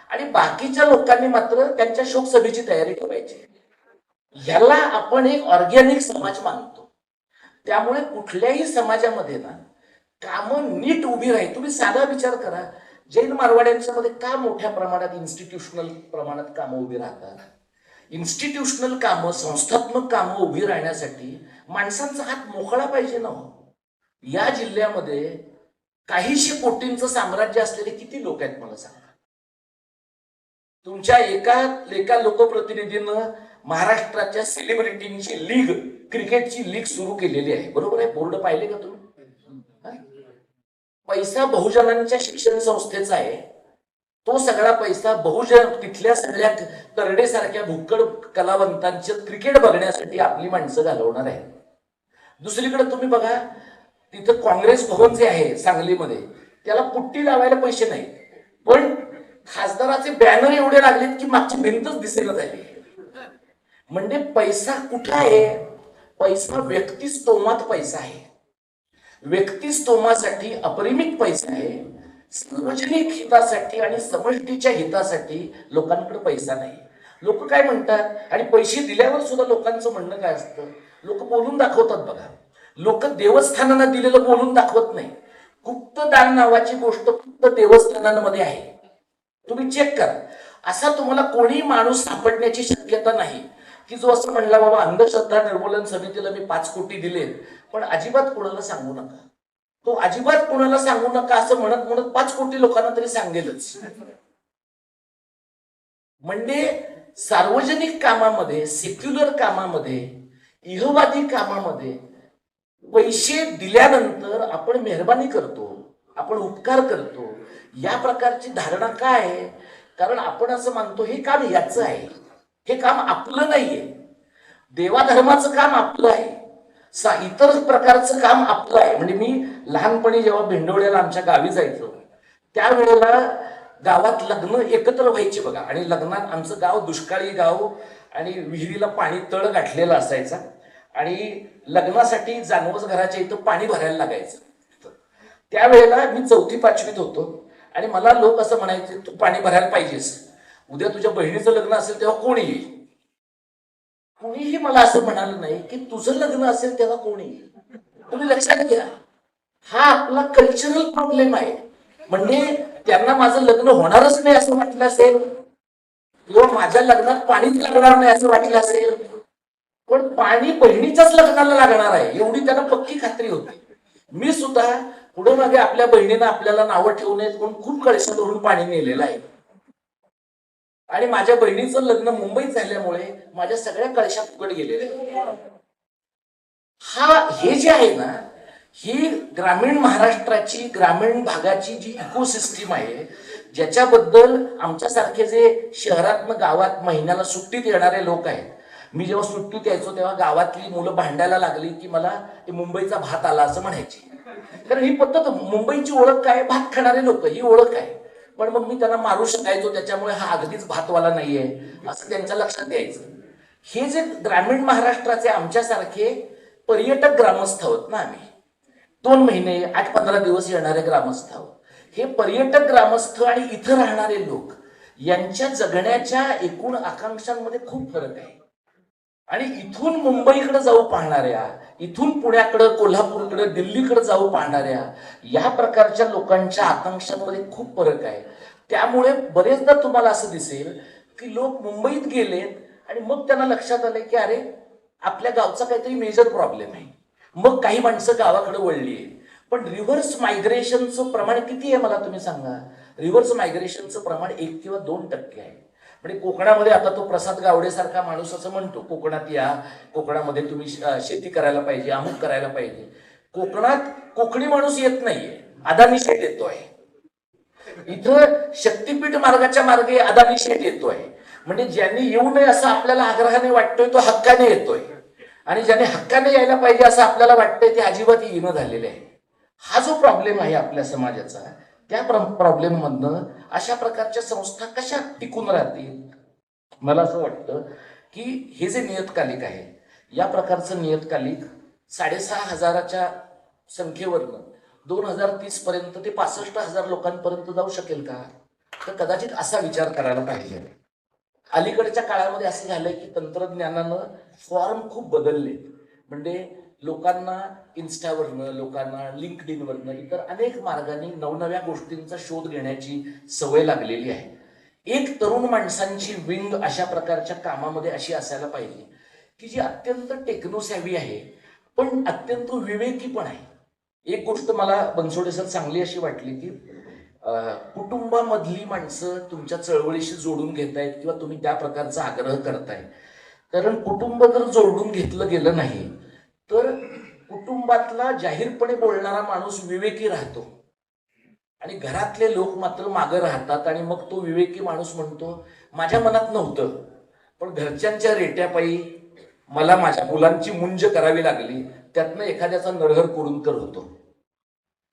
आणि बाकीच्या लोकांनी मात्र त्यांच्या शोक सभेची तयारी ठेवायची. ह्याला आपण एक ऑर्गॅनिक समाज मानतो. त्यामुळे कुठल्याही समाजामध्ये ना कामं नीट उभी राहील. तुम्ही साधा विचार करा, जैन मारवाड्यांच्या मध्ये का मोठ्या प्रमाणात इन्स्टिट्यूशनल प्रमाणात कामं उभी राहतात. इन्स्टिट्यूशनल कामं, संस्थात्मक कामं उभी राहण्यासाठी माणसांचा हात मोकळा पाहिजे ना. या जिल्ह्यामध्ये काहीशे कोटींचं साम्राज्य असलेले किती लोक आहेत मला सांगा. तुमच्या एका लोकप्रतिनिधीनं महाराष्ट्राच्या सेलिब्रिटींची लीग, क्रिकेटची लीग सुरू केलेली आहे, बरोबर आहे? बोर्ड पाहिले का तुम्ही? पैसा बहुजनांच्या शिक्षण संस्थेचा आहे. तो सगळा पैसा बहुजन तिथल्या सगळ्या तरडेसारख्या भुक्कड कलावंतांचे क्रिकेट बघण्यासाठी आपली माणसं घालवणार आहे. दुसरीकडे तुम्ही बघा, तिथं काँग्रेस भवन जे आहे सांगलीमध्ये, त्याला पुट्टी लावायला पैसे नाहीत, पण खासदाराचे बॅनर एवढे लागलेत की मागची भिंतच दिसेना झाली. म्हणजे पैसा कुठं आहे? पैसा व्यक्तिस्तोमात पैसा आहे. व्यक्तिस्तोमासाठी अपरिमित पैसा आहे. सार्वजनिक हितासाठी आणि समष्टीच्या हितासाठी लोकांकडे पैसा नाही. लोक काय म्हणतात, आणि पैसे दिल्यावर सुद्धा लोकांचं म्हणणं काय असतं, लोक बोलून दाखवतात बघा. लोक देवस्थानांना दिलेलं बोलून दाखवत नाही. गुप्तदान नावाची गोष्ट फक्त देवस्थानांमध्ये आहे. तुम्ही चेक करा, असा तुम्हाला कोणी माणूस सापडण्याची शक्यता नाही की जो असं म्हणला बाबा अंधश्रद्धा निर्मूलन समितीला मी 5 कोटी दिले, पण अजिबात कोणाला सांगू नका. तो अजिबात कोणाला सांगू नका असं म्हणत म्हणत 5 कोटी लोकांना तरी सांगेलच. म्हणजे सार्वजनिक कामामध्ये, सेक्युलर कामामध्ये, इहवादी कामामध्ये पैसे दिल्यानंतर आपण मेहरबानी करतो, आपण उपकार करतो. या प्रकारची धारणा काय आहे? कारण आपण असं मानतो हे काम याचं आहे, हे काम आपलं नाहीये. देवाधर्माचं काम आपलं आहे, इतर प्रकारचं काम आपलं आहे. म्हणजे मी लहानपणी जेव्हा भेंडवड्याला आमच्या गावी जायचो, त्यावेळेला गावात लग्न एकत्र व्हायची बघा, आणि लग्नात आमचं गाव दुष्काळी गाव आणि विहिरीला पाणी तळ गाठलेला असायचा, आणि लग्नासाठी जानवस घराच्या इथं पाणी भरायला लागायचं. त्यावेळेला मी 4थी-5वीत होतो आणि मला लोक असं म्हणायचे, तू पाणी भरायला पाहिजेस, उद्या तुझ्या बहिणीचं लग्न असेल तेव्हा कोण येईल. कोणीही मला असं म्हणालं नाही की तुझं लग्न असेल तेव्हा कोण येईल. तुम्ही लक्षात घ्या, हा आपला कल्चरल प्रॉब्लेम आहे. म्हणजे त्यांना माझं लग्न होणारच नाही असं वाटलं असेल, किंवा माझ्या लग्नात पाणीच लागणार नाही असं वाटलं असेल, पण पाणी बहिणीच्याच लग्नाला लागणार आहे एवढी त्यांना पक्की खात्री होती. मी सुद्धा पुढे मागे आपल्या बहिणीनं आपल्याला नावं ठेवू नयेत म्हणून खूप कळशा भरून पाणी नेलेलं आहे. आणि माझ्या बहिणीचं लग्न मुंबईत झाल्यामुळे माझ्या सगळ्या कळशा फुकट गेलेल्या. हे जे आहे ना, ही ग्रामीण महाराष्ट्राची, ग्रामीण भागाची जी इकोसिस्टीम आहे, ज्याच्याबद्दल आमच्यासारखे जे शहरातनं गावात महिन्याला सुट्टीत येणारे लोक आहेत, मी जेव्हा सुट्टीत यायचो तेव्हा गावातली मुलं भांडायला लागली की मला मुंबईचा भात आला असं म्हणायची. कारण ही पद्धत, मुंबईची ओळख काय, भात खाणारे लोक, ही ओळख आहे. पण मग मी त्यांना मारू शकायचो, त्याच्यामुळे हा अगदीच भातवाला नाहीये असं त्यांच्या लक्षात द्यायचं. हे जे ग्रामीण महाराष्ट्राचे आमच्यासारखे पर्यटक ग्रामस्थ आहोत ना, आम्ही 2 महिने 8-15 दिवस येणारे ग्रामस्थ आहोत. हे पर्यटक ग्रामस्थ आणि इथं राहणारे लोक यांच्या जगण्याच्या एकूण आकांक्षांमध्ये खूप फरक आहे. आणि इथून मुंबईकडे जाऊ पाहणाऱ्या, इथून पुण्याकडे, कोल्हापूरकडे, दिल्लीकडे जाऊ पाहणाऱ्या या प्रकारच्या लोकांच्या आकांक्षांमध्ये खूप फरक आहे. त्यामुळे बरेचदा तुम्हाला असं दिसेल की लोक मुंबईत गेलेत आणि मग त्यांना लक्षात आले की अरे आपल्या गावचा काहीतरी मेजर प्रॉब्लेम आहे, मग काही माणसं गावाकडे वळली आहेत. पण रिव्हर्स मायग्रेशनचं प्रमाण किती आहे मला तुम्ही सांगा. रिव्हर्स मायग्रेशनचं प्रमाण 1 किंवा 2% आहे. म्हणजे कोकणामध्ये आता तो प्रसाद गावडे सारखा माणूस असं म्हणतो, कोकणात या, कोकणामध्ये तुम्ही शेती करायला पाहिजे, अमुक करायला पाहिजे. कोकणात कोकणी माणूस येत नाहीये, अदानी शेठ येतोय. इथं शक्तीपीठ मार्गाच्या मार्गे अदानी शेठ येतोय. म्हणजे ज्यांनी येऊ नये असं आपल्याला आग्रहाने वाटतोय तो हक्काने येतोय, आणि ज्याने हक्काने यायला पाहिजे असं आपल्याला वाटतंय ते अजिबात येणं झालेले आहे. हा जो प्रॉब्लेम आहे आपल्या समाजाचा, त्या प्रॉब्लेम मधनं अशा प्रकारच्या संस्था कशा टिकून राहतील. मला असं वाटतं की हे जे नियतकालिक आहे, या प्रकारचं नियतकालिक 6,500च्या संख्येवरनं 2030 पर्यंत ते 65,000 लोकांपर्यंत जाऊ शकेल का. तर कदाचित असा विचार करायला पाहिजे. अलीकडच्या काळामध्ये असं झालंय की तंत्रज्ञानानं फॉर्म खूप बदलले. म्हणजे लोकांना इन्स्टावरनं, लोकांना लिंक्डइनवरनं, इतर अनेक मार्गाने नवनव्या गोष्टींचा शोध घेण्याची सवय लागलेली आहे. एक तरुण माणसांची विंग अशा प्रकारच्या कामामध्ये अशी असायला पाहिजे की जी अत्यंत टेक्नोसॅव्ही आहे, पण अत्यंत विवेकी पण आहे. एक गोष्ट मला बनसोडे सर चांगली अशी वाटली की कुटुंबामधली माणसं तुमच्या चळवळीशी जोडून घेतायत किंवा तुम्ही त्या प्रकारचा आग्रह करताय. कारण कुटुंब जर जोडून घेतलं गेलं नाही तर कुटुंबातला जाहीरपणे बोलणारा माणूस विवेकी राहतो आणि घरातले लोक मात्र मागं राहतात. आणि मग तो विवेकी माणूस म्हणतो माझ्या मनात नव्हतं, पण घरच्यांच्या रेट्यापायी मला माझ्या मुलांची मुंज करावी लागली, त्यातनं एखाद्याचा नरहर कुरुंकर होतो.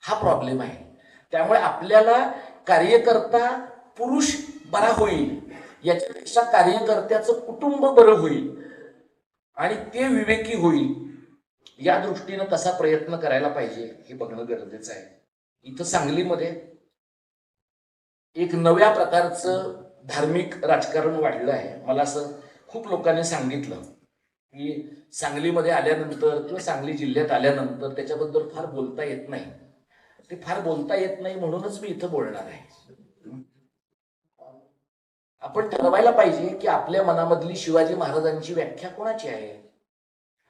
हा प्रॉब्लेम आहे. त्यामुळे आपल्याला कार्यकर्ता पुरुष बरा होईल याच्यापेक्षा कार्यकर्त्याचं कुटुंब बरं होईल आणि ते विवेकी होईल या दृष्टीनं कसा प्रयत्न करायला पाहिजे हे बघणं गरजेचं आहे. इथं सांगलीमध्ये एक नव्या प्रकारचं धार्मिक राजकारण वाढलं आहे. मला असं खूप लोकांनी सांगितलं की सांगलीमध्ये आल्यानंतर किंवा सांगली जिल्ह्यात आल्यानंतर त्याच्याबद्दल फार बोलता येत नाही. ते फार बोलता येत नाही म्हणूनच मी इथं बोलणार आहे. आपण ठरवायला पाहिजे की आपल्या मनामधली शिवाजी महाराजांची व्याख्या कोणाची आहे.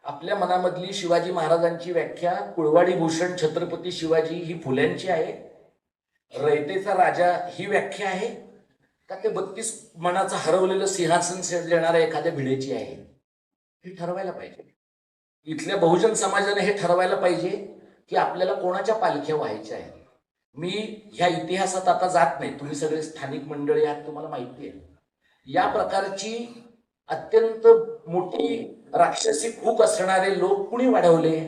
आपल्या मनामधली शिवाजी महाराजांची व्याख्या कुळवाडी भूषण छत्रपती शिवाजी ही फुल्यांची आहे, रयतेचा राजा ही व्याख्या आहे, का ते 32 मनाचं हरवलेलं सिंहासन देणाऱ्या एखाद्या भिडेची आहे. हे ठरवायला पाहिजे. इथल्या बहुजन समाजाने हे ठरवायला पाहिजे की आपल्याला कोणाच्या पालख्या व्हायच्या आहेत. मी ह्या इतिहासात आता जात नाही, तुम्ही सगळे स्थानिक मंडळी आहात, तुम्हाला माहिती आहे. या प्रकारची अत्यंत मोठी राक्षसी भूक असणारे लोक कुणी वाढवले,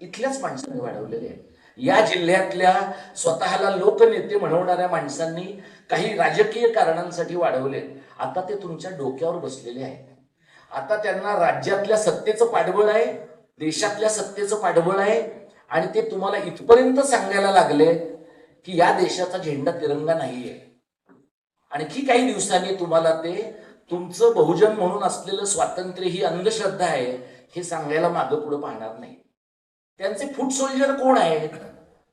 इथल्याच माणसाने वाढवलेले आहेत. या जिल्ह्यातल्या स्वतःला लोकनेते म्हणवणाऱ्या माणसांनी काही राजकीय कारणांसाठी वाढवले. आता ते तुमच्या डोक्यावर बसलेले आहेत. आता त्यांना राज्यातल्या सत्तेचं पाठबळ आहे, देशातल्या सत्तेचं पाठबळ आहे, आणि ते तुम्हाला इथपर्यंत सांगायला लागले की या देशाचा झेंडा तिरंगा नाहीये. आणखी काही दिवसांनी तुम्हाला ते तुमचं बहुजन म्हणून असलेलं स्वातंत्र्य ही अंधश्रद्धा आहे हे सांगायला मागं पुढे पाहणार नाही. त्यांचे फूट सोल्जर कोण आहेत?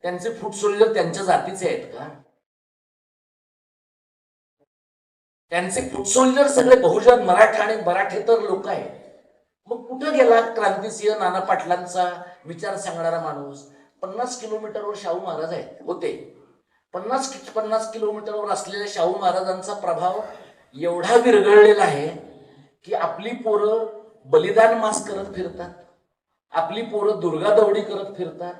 त्यांचे फूट सोल्जर त्यांच्या जातीचे आहेत का? त्यांचे फूट सोल्जर सगळे बहुजन, मराठा आणि मराठेतर लोक आहेत. मग कुठं गेला क्रांतिसिंह नाना पाटलांचा विचार सांगणारा माणूस? 50 किलोमीटरवर शाहू महाराज आहेत होते. 50 किलोमीटरवर असलेल्या शाहू महाराजांचा प्रभाव एवढा विरघळलेला आहे की आपली पोरं बलिदान मास करत फिरतात, आपली पोरं दुर्गा दौडी करत फिरतात,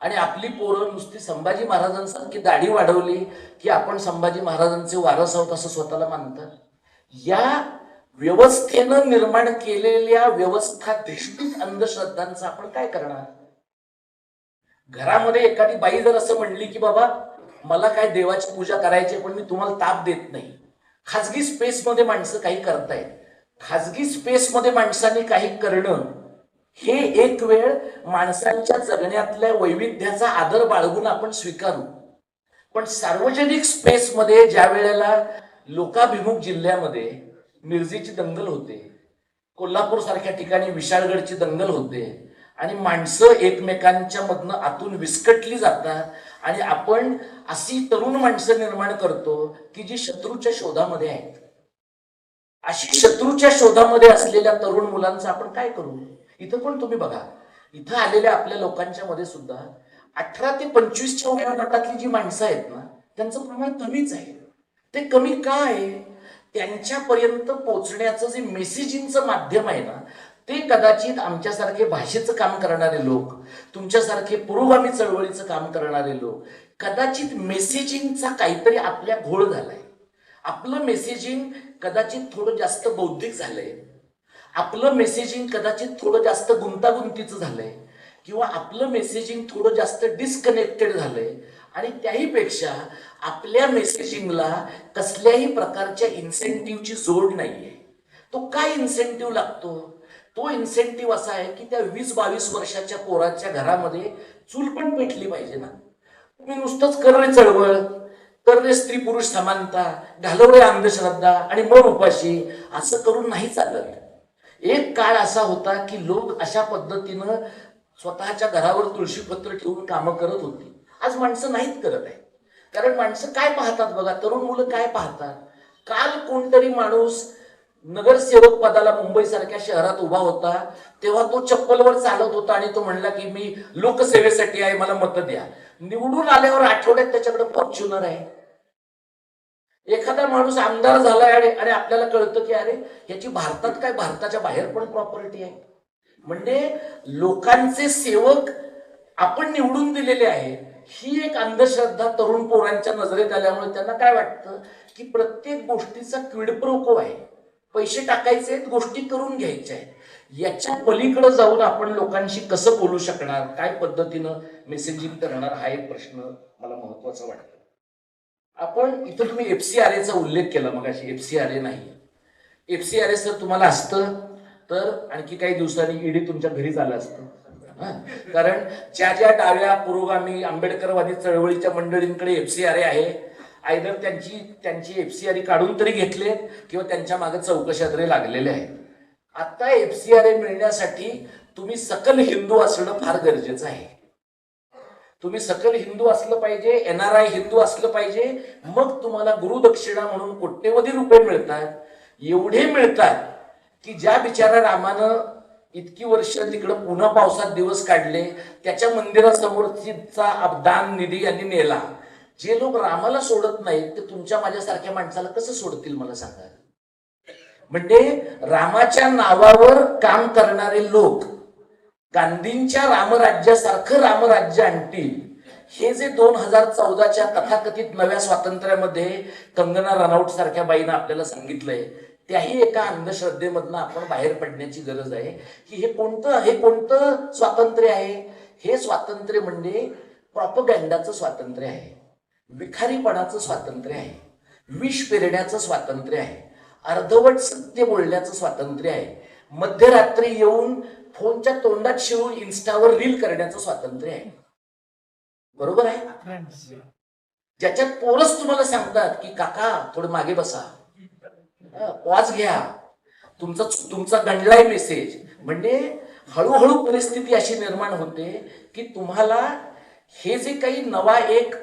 आणि आपली पोरं नुसती संभाजी महाराजांसारखी दाढी वाढवली की आपण संभाजी महाराजांचे वारस आहोत असं स्वतःला मानतात. या व्यवस्थेनं निर्माण केलेल्या व्यवस्थाधिष्ठित अंधश्रद्धांचं आपण काय करणार? घरामध्ये एखादी बाई जर असं म्हणली की बाबा मला काय देवाची पूजा करायची पण मी तुम्हाला ताप देत नाही, खाजगी स्पेसमध्ये माणसं काही करतायत. खाजगी स्पेसमध्ये माणसांनी काही करणं हे एक वेळ माणसांच्या जगण्यातल्या वैविध्याचा आदर बाळगून आपण स्वीकारू. पण सार्वजनिक स्पेसमध्ये ज्या वेळेला लोकाभिमुख जिल्ह्यामध्ये मिरजेची दंगल होते, कोल्हापूर सारख्या ठिकाणी विशाळगडची दंगल होते, आणि माणसं एकमेकांच्या मधनं आतून विस्कटली जातात, आणि आपण अशी तरुण माणसं निर्माण करतो की जी शत्रूच्या शोधामध्ये आहेत. अशी शत्रूच्या शोधामध्ये असलेल्या तरुण मुलांचं आपण काय करू? इथं पण तुम्ही बघा, इथं आलेल्या आपल्या लोकांच्या मध्ये सुद्धा 18 ते 25च्या वयोगटातली जी माणसं आहेत ना, त्यांचं प्रमाण कमीच आहे. ते कमी का आहे? त्यांच्यापर्यंत पोहोचण्याचं जे मेसेजिंगचं माध्यम आहे ना, ते कदाचित आमच्यासारखे भाषेचं काम करणारे लोक, तुमच्यासारखे पुरोगामी चळवळीचं काम करणारे लोक, कदाचित मेसेजिंगचा काहीतरी आपल्या घोळ झालाय. आपलं मेसेजिंग कदाचित थोडं जास्त बौद्धिक झालंय, आपलं मेसेजिंग कदाचित थोडं जास्त गुंतागुंतीचं झालंय, किंवा आपलं मेसेजिंग थोडं जास्त डिस्कनेक्टेड झालंय, आणि त्याहीपेक्षा आपल्या मेसेजिंगला कसल्याही प्रकारच्या इन्सेंटिव्हची जोड नाहीये. तो काय इन्सेंटिव्ह लागतो? तो इन्सेंटिव्ह असा आहे की त्या 20-22 वर्षाच्या पोराच्या घरामध्ये चूल पण पेटली पाहिजे ना. तुम्ही नुसतंच कर रे चळवळ, कर रे स्त्री पुरुष समानता, घालव रे अंधश्रद्धा आणि मग उपाशी, असं करून नाही चालत. एक काळ असा होता की लोक अशा पद्धतीनं स्वतःच्या घरावर तुळशीपत्र ठेवून कामं करत होती. आज माणसं नाहीत करत आहे. कारण माणसं काय पाहतात बघा, तरुण मुलं काय पाहतात? काल कोणतरी माणूस नगरसेवक पदाला मुंबई सारख्या शहरात उभा होता, तेव्हा तो चप्पलवर चालत होता आणि तो म्हणला की मी लोकसेवेसाठी आहे, मला मत द्या. निवडून आल्यावर आठवड्यात त्याच्याकडे फॉर्च्युनर आहे. एखादा माणूस आमदार झालाय आणि आपल्याला कळतं की अरे याची भारतात काय, भारताच्या बाहेर पण प्रॉपर्टी आहे. म्हणजे लोकांचे सेवक आपण निवडून दिलेले आहे, ही एक अंधश्रद्धा तरुण पोरांच्या नजरेत आल्यामुळे त्यांना काय वाटतं की प्रत्येक गोष्टीचा क्विड प्रो को आहे, पैसे टाकायचे आहेत, गोष्टी करून घ्यायच्या आहेत. याच्या पलीकडे जाऊन आपण लोकांशी कसं बोलू शकणार, काय पद्धतीनं मेसेजिंग करणार, हा एक प्रश्न मला महत्वाचा वाटतो. आपण इथं तुम्ही FCRA उल्लेख केला मगाशी. FCRA नाही, FCRA सर तुम्हाला असतं तर आणखी काही दिवसांनी ईडी तुमच्या घरीच आलं असतं. कारण ज्या ज्या डाव्या पुरोगामी आंबेडकरवादी चळवळीच्या मंडळींकडे FCRA आहे, आयदर त्यांची FCRA काढून तरी घेतले किंवा त्यांच्या मागे चौकशा तरी लागलेल्या आहेत. आता FCRA मिळण्यासाठी तुम्ही सकल हिंदू असणं फार गरजेचं आहे. तुम्ही सकल हिंदू असलं पाहिजे, NRI हिंदू असलं पाहिजे, मग तुम्हाला गुरुदक्षिणा म्हणून कोट्यवधी रुपये मिळतात. एवढे मिळतात की ज्या बिचारा रामानं इतकी वर्ष तिकडं पुन्हा पावसात दिवस काढले, त्याच्या मंदिरासमोरचा दान निधी यांनी नेला. जे लोक रामाला सोडत नाहीत ते तुमच्या माझ्यासारख्या माणसाला कसं सोडतील मला सांगा. म्हणजे रामाच्या नावावर काम करणारे लोक गांधींच्या रामराज्यासारखं रामराज्य आणतील. हे जे 2014च्या तथाकथित नव्या स्वातंत्र्यामध्ये कंगना रनौट सारख्या बाईनं आपल्याला सांगितलंय, त्याही एका अंधश्रद्धेमधनं आपण बाहेर पडण्याची गरज आहे. की हे कोणतं स्वातंत्र्य आहे? हे स्वातंत्र्य म्हणजे प्रॉपगँडाचं स्वातंत्र्य आहे, विखारीपणाचं स्वातंत्र्य आहे, विष पेरण्याचं स्वातंत्र्य आहे, अर्धवट सत्य बोलण्याचं स्वातंत्र्य आहे, मध्यरात्री येऊन फोनच्या तोंडात शिवून इन्स्टावर रील करण्याचं स्वातंत्र्य आहे. बरोबर आहे? ज्याच्यात पोरच तुम्हाला सांगतात की काका थोडं मागे बसा, पॉज घ्या, तुमचा गंडलाय मेसेज. म्हणजे हळूहळू परिस्थिती अशी निर्माण होते की तुम्हाला हे जे काही नवा एक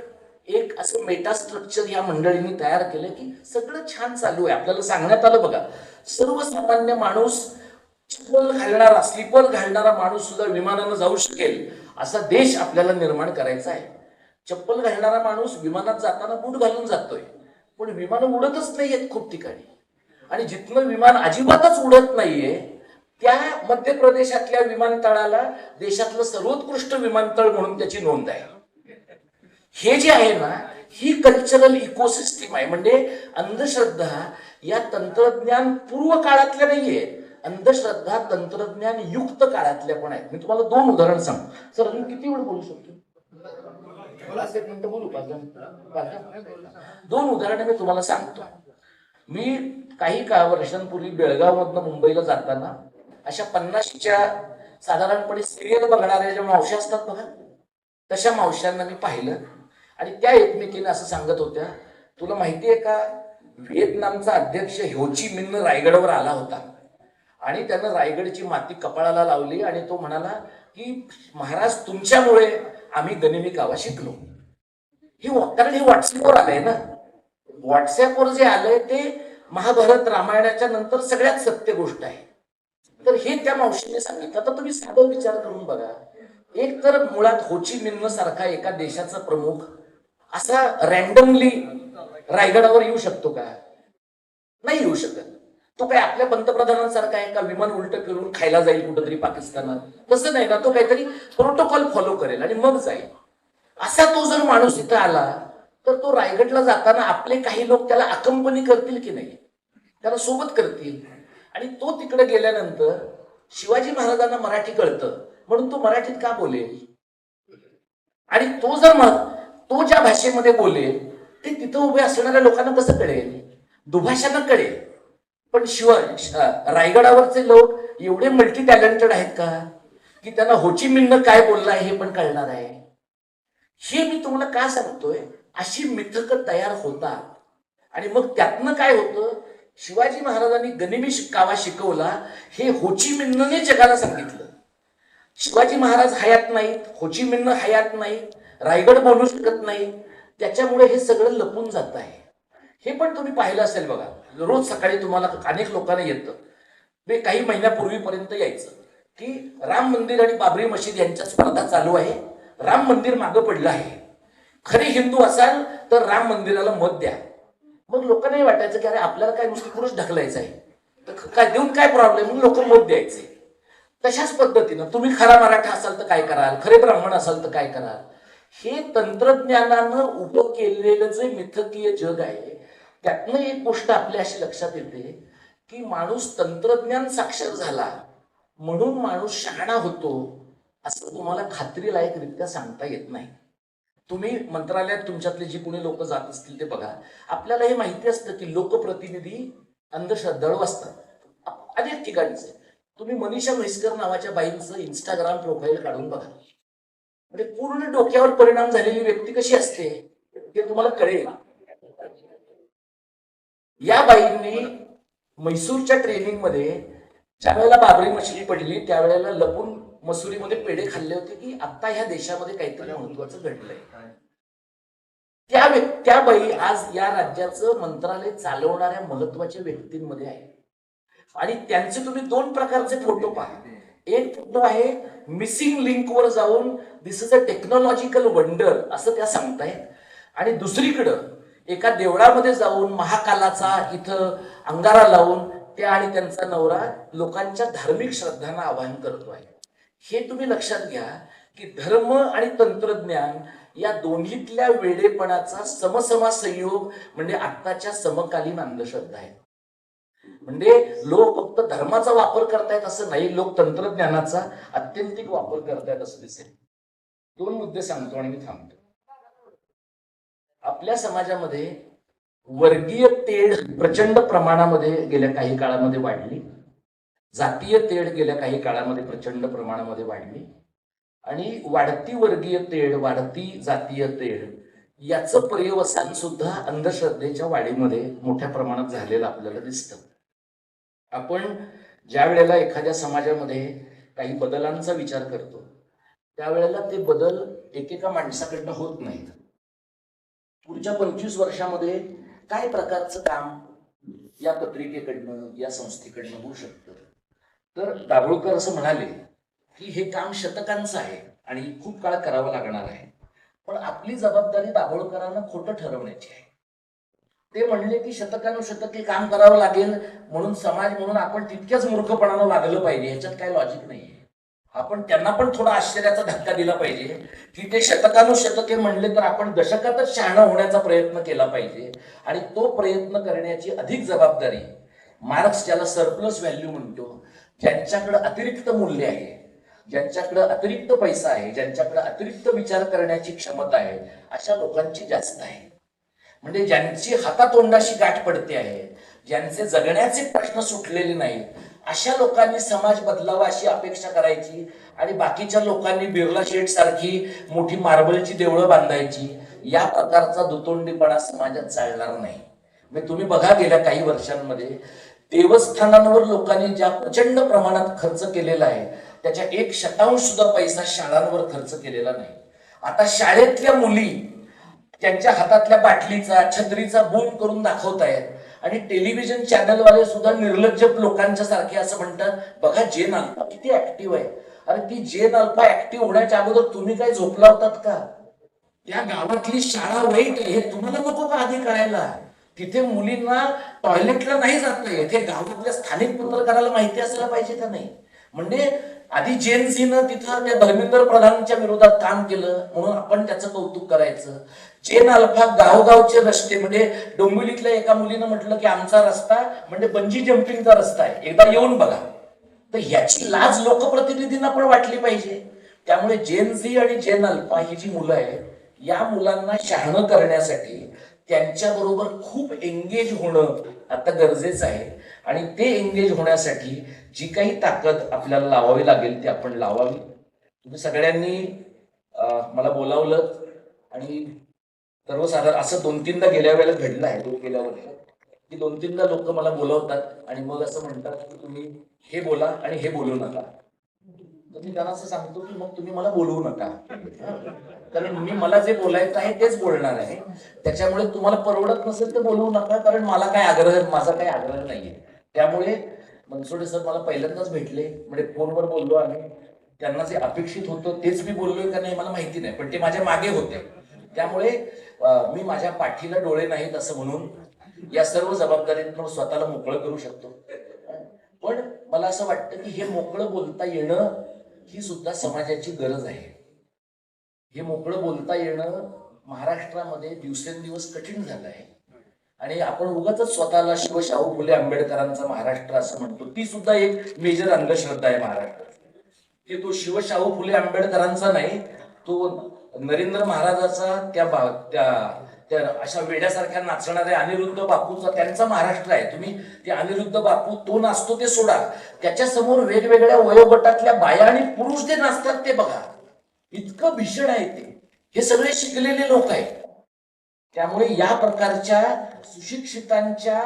एक असं मेटा स्ट्रक्चर या मंडळींनी तयार केलं की सगळं छान चालू आहे. आपल्याला सांगण्यात आलं बघा, सर्वसामान्य माणूस चप्पल घालणारा, स्लीपर घालणारा माणूस सुद्धा विमानानं जाऊ शकेल असा देश आपल्याला निर्माण करायचा आहे. चप्पल घालणारा माणूस विमानात जाताना बूट घालून जातोय, पण विमानं उडतच नाहीयेत खूप ठिकाणी. आणि जिथनं विमान अजिबातच उडत नाहीये त्या मध्य प्रदेशातल्या विमानतळाला देशातलं सर्वोत्कृष्ट विमानतळ म्हणून त्याची नोंद आहे. हे जे आहे ना, ही कल्चरल इकोसिस्टीम आहे. म्हणजे अंधश्रद्धा या तंत्रज्ञान पूर्व काळातल्या नाहीये, अंधश्रद्धा तंत्रज्ञान युक्त काळातल्या पण आहेत. मी तुम्हाला 2 उदाहरण सांगतो. सर अजून किती वेळ बोलू शकतो? 1 मिनिट बोलू का? 2 उदाहरणं मी तुम्हाला सांगतो. मी काही वर्षांपूर्वी बेळगावमधनं मुंबईला जाताना अशा 50च्या साधारणपणे सिरियल बघणाऱ्या ज्या मावश्या असतात बघा, तशा मावश्यांना मी पाहिलं आणि त्या एकमेकीने असं सांगत होत्या, तुला माहितीये का व्हिएतनामचा अध्यक्ष हो ची मिन्ह रायगडवर आला होता आणि त्यानं रायगडची माती कपाळाला लावली आणि तो म्हणाला की महाराज तुमच्यामुळे आम्ही गनिमी कावा शिकलो. कारण हे व्हॉट्सअपवर आलंय ना, व्हॉट्सअपवर जे आलंय ते महाभारत रामायणाच्या नंतर सगळ्यात सत्य गोष्ट आहे. तर हे त्या मावशीने सांगितलं. तर तुम्ही साधा विचार करून बघा, एक तर मुळात हो ची मिन्ह सारखा एका देशाचा प्रमुख असा रॅन्डमली रायगडावर येऊ शकतो का? नाही येऊ शकत. तो काय आपल्या पंतप्रधानांसारखा आहे का विमान उलट फिरून खायला जाईल कुठंतरी पाकिस्तानात? तसं नाही ना, तो काहीतरी प्रोटोकॉल फॉलो करेल आणि मग जाईल. असा तो जर माणूस इथं आला तर तो रायगडला जाताना आपले काही लोक त्याला अकंपनी करतील की नाही? त्याला सोबत करतील. आणि तो तिकडे गेल्यानंतर शिवाजी महाराजांना मराठी कळतं म्हणून तो मराठीत का बोलेल? आणि तो ज्या भाषेमध्ये बोलेल ते तिथं उभे असणाऱ्या लोकांना कसं कळेल? दुभाषानं कळेल. पण रायगडावरचे लोक एवढे मल्टी टॅलेंटेड आहेत का की त्यांना हो ची मिन्ह काय बोललाय हे पण कळणार आहे? हे मी तुम्हाला का सांगतोय, अशी मिथक तयार होतात. आणि मग त्यातनं काय होतं, शिवाजी महाराजांनी गनिमी कावा शिकवला हे हो ची मिन्हने जगाला सांगितलं. शिवाजी महाराज हयात नाहीत, हो ची मिन्ह हयात नाही, रायगड बोलू शकत नाही, त्याच्यामुळे हे सगळं लपून जात आहे. हे पण तुम्ही पाहिलं असेल बघा, रोज सकाळी तुम्हाला अनेक लोकांना येतं, ते काही महिन्यापूर्वीपर्यंत यायचं की राम मंदिर आणि बाबरी मशीद यांच्या स्पर्धा चालू आहे, राम मंदिर मागं पडलं आहे, खरे हिंदू असाल तर राम मंदिराला मत द्या. मग लोकांनाही वाटायचं की अरे आपल्याला काय नुसतं पुरुष ढकलायचं आहे, तर काय देऊन काय प्रॉब्लेम, मग लोक मत द्यायचे. तशाच पद्धतीनं तुम्ही खरा मराठा असाल तर काय कराल, खरे ब्राह्मण असाल तर काय कराल. हे तंत्रज्ञानानं उभं केलेलं जे मिथकीय जग आहे त्यातनं एक गोष्ट आपल्या अशी लक्षात येते की माणूस तंत्रज्ञान साक्षर झाला म्हणून माणूस शहाणा होतो असं तुम्हाला खात्रीलायकरित्या सांगता येत नाही. तुम्ही मंत्रालयात तुमच्यातले जी कोणी लोक जात असतील ते बघा, आपल्याला हे माहिती असतं की लोकप्रतिनिधी अंधश्रद्धाळू असतात अनेक ठिकाणचे. तुम्ही मनीषा म्हैसकर नावाच्या बाईंचं इंस्टाग्राम प्रोफाईल काढून बघा, म्हणजे पूर्ण डोक्यावर परिणाम झालेली व्यक्ती कशी असते ते तुम्हाला कळेल. या बाईंनी म्हैसूरच्या ट्रेनिंग मध्ये ज्या वेळेला बाबरी मशीद पडली त्यावेळेला लपून मसुरीमध्ये पेढे खाल्ले होते की आता ह्या देशामध्ये काहीतरी महत्वाचं घडलंय. त्या बाई आज या राज्याचं मंत्रालय चालवणाऱ्या महत्वाच्या व्यक्तींमध्ये आहे. आणि त्यांचे तुम्ही 2 प्रकारचे फोटो पहा. एक फोटो आहे मिसिंग लिंक वर जाऊन दिस इज अ टेक्नॉलॉजिकल वंडर असं त्या सांगतायत, आणि दुसरीकडं एका देवळामध्ये जाऊन महाकालाचा इथं अंगारा लावून त्या आणि त्यांचा नवरा लोकांच्या धार्मिक श्रद्धांना आवाहन करतो आहे. हे तुम्ही लक्षात घ्या की धर्म आणि तंत्रज्ञान या दोन्हीतल्या वेडेपणाचा समसमा संयोग म्हणजे आत्ताच्या समकालीन अंधश्रद्धा आहे. म्हणजे लोक फक्त धर्माचा वापर करतायत असं नाही, लोक तंत्रज्ञानाचा अत्यंतिक वापर करतायत असं दिसेल. दोन मुद्दे सांगतो आणि मी थांबतो. आपल्या समाजामध्ये वर्गीय तेढ प्रचंड प्रमाणामध्ये गेल्या काही काळामध्ये वाढली. जातीय तेढ गेल्या काही काळामध्ये प्रचंड प्रमाणामध्ये वाढली आणि वाढती वर्गीय तेढ, वाढती जातीय तेढ याचं पर्यवसान सुद्धा अंधश्रद्धेच्या वाढीमध्ये मोठ्या प्रमाणात झालेलं आपल्याला दिसतं. आपण ज्या वेळेला एखाद्या समाजामध्ये काही बदलांचा विचार करतो त्यावेळेला ते बदल एकेका माणसाकडनं होत नाहीत. पुढच्या 25 वर्षामध्ये काय प्रकारचं काम या पत्रिकेकडनं, या संस्थेकडनं होऊ शकतं. तर दाभोळकर असं म्हणाले की हे काम शतकांचं आहे आणि खूप काळ करावं लागणार आहे, पण आपली जबाबदारी दाभोळकरांना खोटं ठरवण्याची आहे. ते म्हणले की शतकानुशतके काम करावं लागेल म्हणून समाज म्हणून आपण तितक्याच मूर्खपणानं वागलं पाहिजे, ह्याच्यात काय लॉजिक नाहीये. आपण त्यांना पण थोडा आश्चर्याचा धक्का दिला पाहिजे की ते शतकानुशतके म्हणले तर आपण दशकातच शहाणं होण्याचा प्रयत्न केला पाहिजे आणि तो प्रयत्न करण्याची अधिक जबाबदारी मार्क्स ज्याला सरप्लस व्हॅल्यू म्हणतो, ज्यांच्याकडे अतिरिक्त मूल्य आहे, ज्यांच्याकडे अतिरिक्त पैसा आहे, ज्यांच्याकडे अतिरिक्त विचार करण्याची क्षमता आहे, अशा लोकांची जास्त आहे. म्हणजे ज्यांची हातातोंडाशी गाठ पडते आहे, ज्यांचे जगण्याचे प्रश्न सुटलेले नाहीत, अशा लोकांनी समाज बदलावा अशी अपेक्षा करायची आणि बाकीच्या लोकांनी बिर्ला शेठ सारखी मोठी मार्बलची देवळं बांधायची, या प्रकारचा दुतोंडीपणा समाजात चालणार नाही. म्हणजे तुम्ही बघा गेल्या काही वर्षांमध्ये देवस्थानांवर लोकांनी ज्या प्रचंड प्रमाणात खर्च केलेला आहे त्याच्या 1% सुद्धा पैसा शाळांवर खर्च केलेला नाही. आता शाळेतल्या मुली त्यांच्या हातातल्या बाटलीचा, छत्रीचा बूम करून दाखवतायत आणि टेलिव्हिजन चॅनलवाले सुद्धा निर्लज्ज लोकांच्या सारखे असं म्हणतात, बघा जेन अल्फा किती ऍक्टिव्ह आहे. अरे ती जेन अल्फा ऍक्टिव्ह होण्याच्या अगोदर तुम्ही काय झोपला होतात का? त्या गावातली शाळा वाईट आहे हे तुम्हाला नको का आधी कळायला? तिथे मुलींना टॉयलेटला नाही जात येत हे गावातल्या स्थानिक पत्रकाराला माहिती असायला पाहिजे का नाही? म्हणजे आधी जेनझीनं तिथं त्या धर्मेंद्र प्रधानच्या विरोधात काम केलं म्हणून आपण त्याचं कौतुक करायचं. जेन अल्फा गावगावचे रस्ते, म्हणजे डोंबिवलीतल्या एका मुलीनं म्हटलं की आमचा रस्ता म्हणजे बंजी जम्पिंगचा रस्ता आहे, एकदा येऊन बघा. तर ह्याची लाज लोकप्रतिनिधींना पण वाटली पाहिजे. त्यामुळे जेन झी आणि जेन अल्फा ही जी मुलं आहेत, या मुलांना शहाणं करण्यासाठी त्यांच्याबरोबर खूप एंगेज होणं आता गरजेचं आहे आणि ते एंगेज होण्यासाठी जी काही ताकद आपल्याला लावावी लागेल ती आपण लावावी. तुम्ही सगळ्यांनी मला बोलावलं आणि सर्वसाधारण असं 2-3दा गेल्या वेळेला घडलं आहे, गेल्या वर्षात की 2-3दा लोक मला बोलवतात आणि मग असं म्हणतात की तुम्ही हे बोला आणि हे बोलू नका. तर मी त्यांना असं सांगतो की मग तुम्ही मला बोलवू नका, कारण मी मला जे बोलायचं आहे तेच बोलणार आहे. त्याच्यामुळे तुम्हाला परवडत नसेल तर बोलवू नका, कारण मला काय आग्रह, माझा काही आग्रह नाहीये. त्यामुळे बनसोडे सर मला पहिल्यांदाच भेटले, म्हणजे फोनवर बोललो आणि त्यांना जे अपेक्षित होतं तेच मी बोललोय का नाही मला माहिती नाही, पण ते माझ्या मागे होते. त्यामुळे मी माझ्या पाठीला डोळे नाहीत असं म्हणून या सर्व जबाबदारीतून स्वतःला मोकळं करू शकतो. पण मला असं वाटतं की हे मोकळं बोलता येणं ही सुद्धा समाजाची गरज आहे. हे मोकळं बोलता येणं महाराष्ट्रामध्ये दिवसेंदिवस कठीण झालं आहे आणि आपण उगाच स्वतःला शिवशाहू फुले आंबेडकरांचा महाराष्ट्र असं म्हणतो. ती सुद्धा एक मेजर अंधश्रद्धा आहे महाराष्ट्रात, की तो शिवशाहू फुले आंबेडकरांचा नाही, तो नरेंद्र महाराजाचा, त्या अशा वेड्यासारख्या नाचणाऱ्या अनिरुद्ध बापूचा त्यांचा महाराष्ट्र आहे. तुम्ही ते अनिरुद्ध बापू तो नाचतो ते सोडा, त्याच्या समोर वेगवेगळ्या वयोगटातल्या बाया आणि पुरुष जे नाचतात ते बघा, इतकं भीषण आहे ते. हे सगळे शिकलेले लोक आहेत. त्यामुळे या प्रकारच्या सुशिक्षितांच्या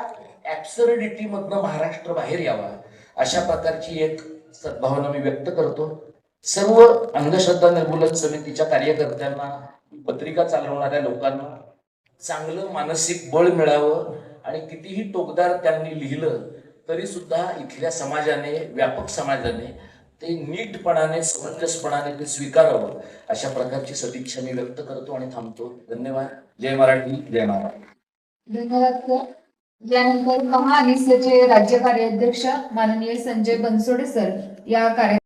ऍब्सर्डिटी मधनं महाराष्ट्र बाहेर यावा अशा प्रकारची एक सद्भावना मी व्यक्त करतो. सर्व अंधश्रद्धा निर्मूलन समितीच्या कार्यकर्त्यांना, पत्रिका चालवणाऱ्या लोकांना चांगलं मानसिक बळ मिळावं आणि कितीही टोकदार त्यांनी लिहिलं तरी सुद्धा इथल्या समाजाने, व्यापक समाजाने ते नीटपणाने, समंजसपणाने ते स्वीकारावं अशा प्रकारची सदिच्छा मी व्यक्त करतो आणि थांबतो. धन्यवाद. जय मराठी, जय महाराष्ट्र. धन्यवाद सर. यानंतर महाअनिसचे राज्य कार्याध्यक्ष माननीय संजय बनसोडे सर या कार्य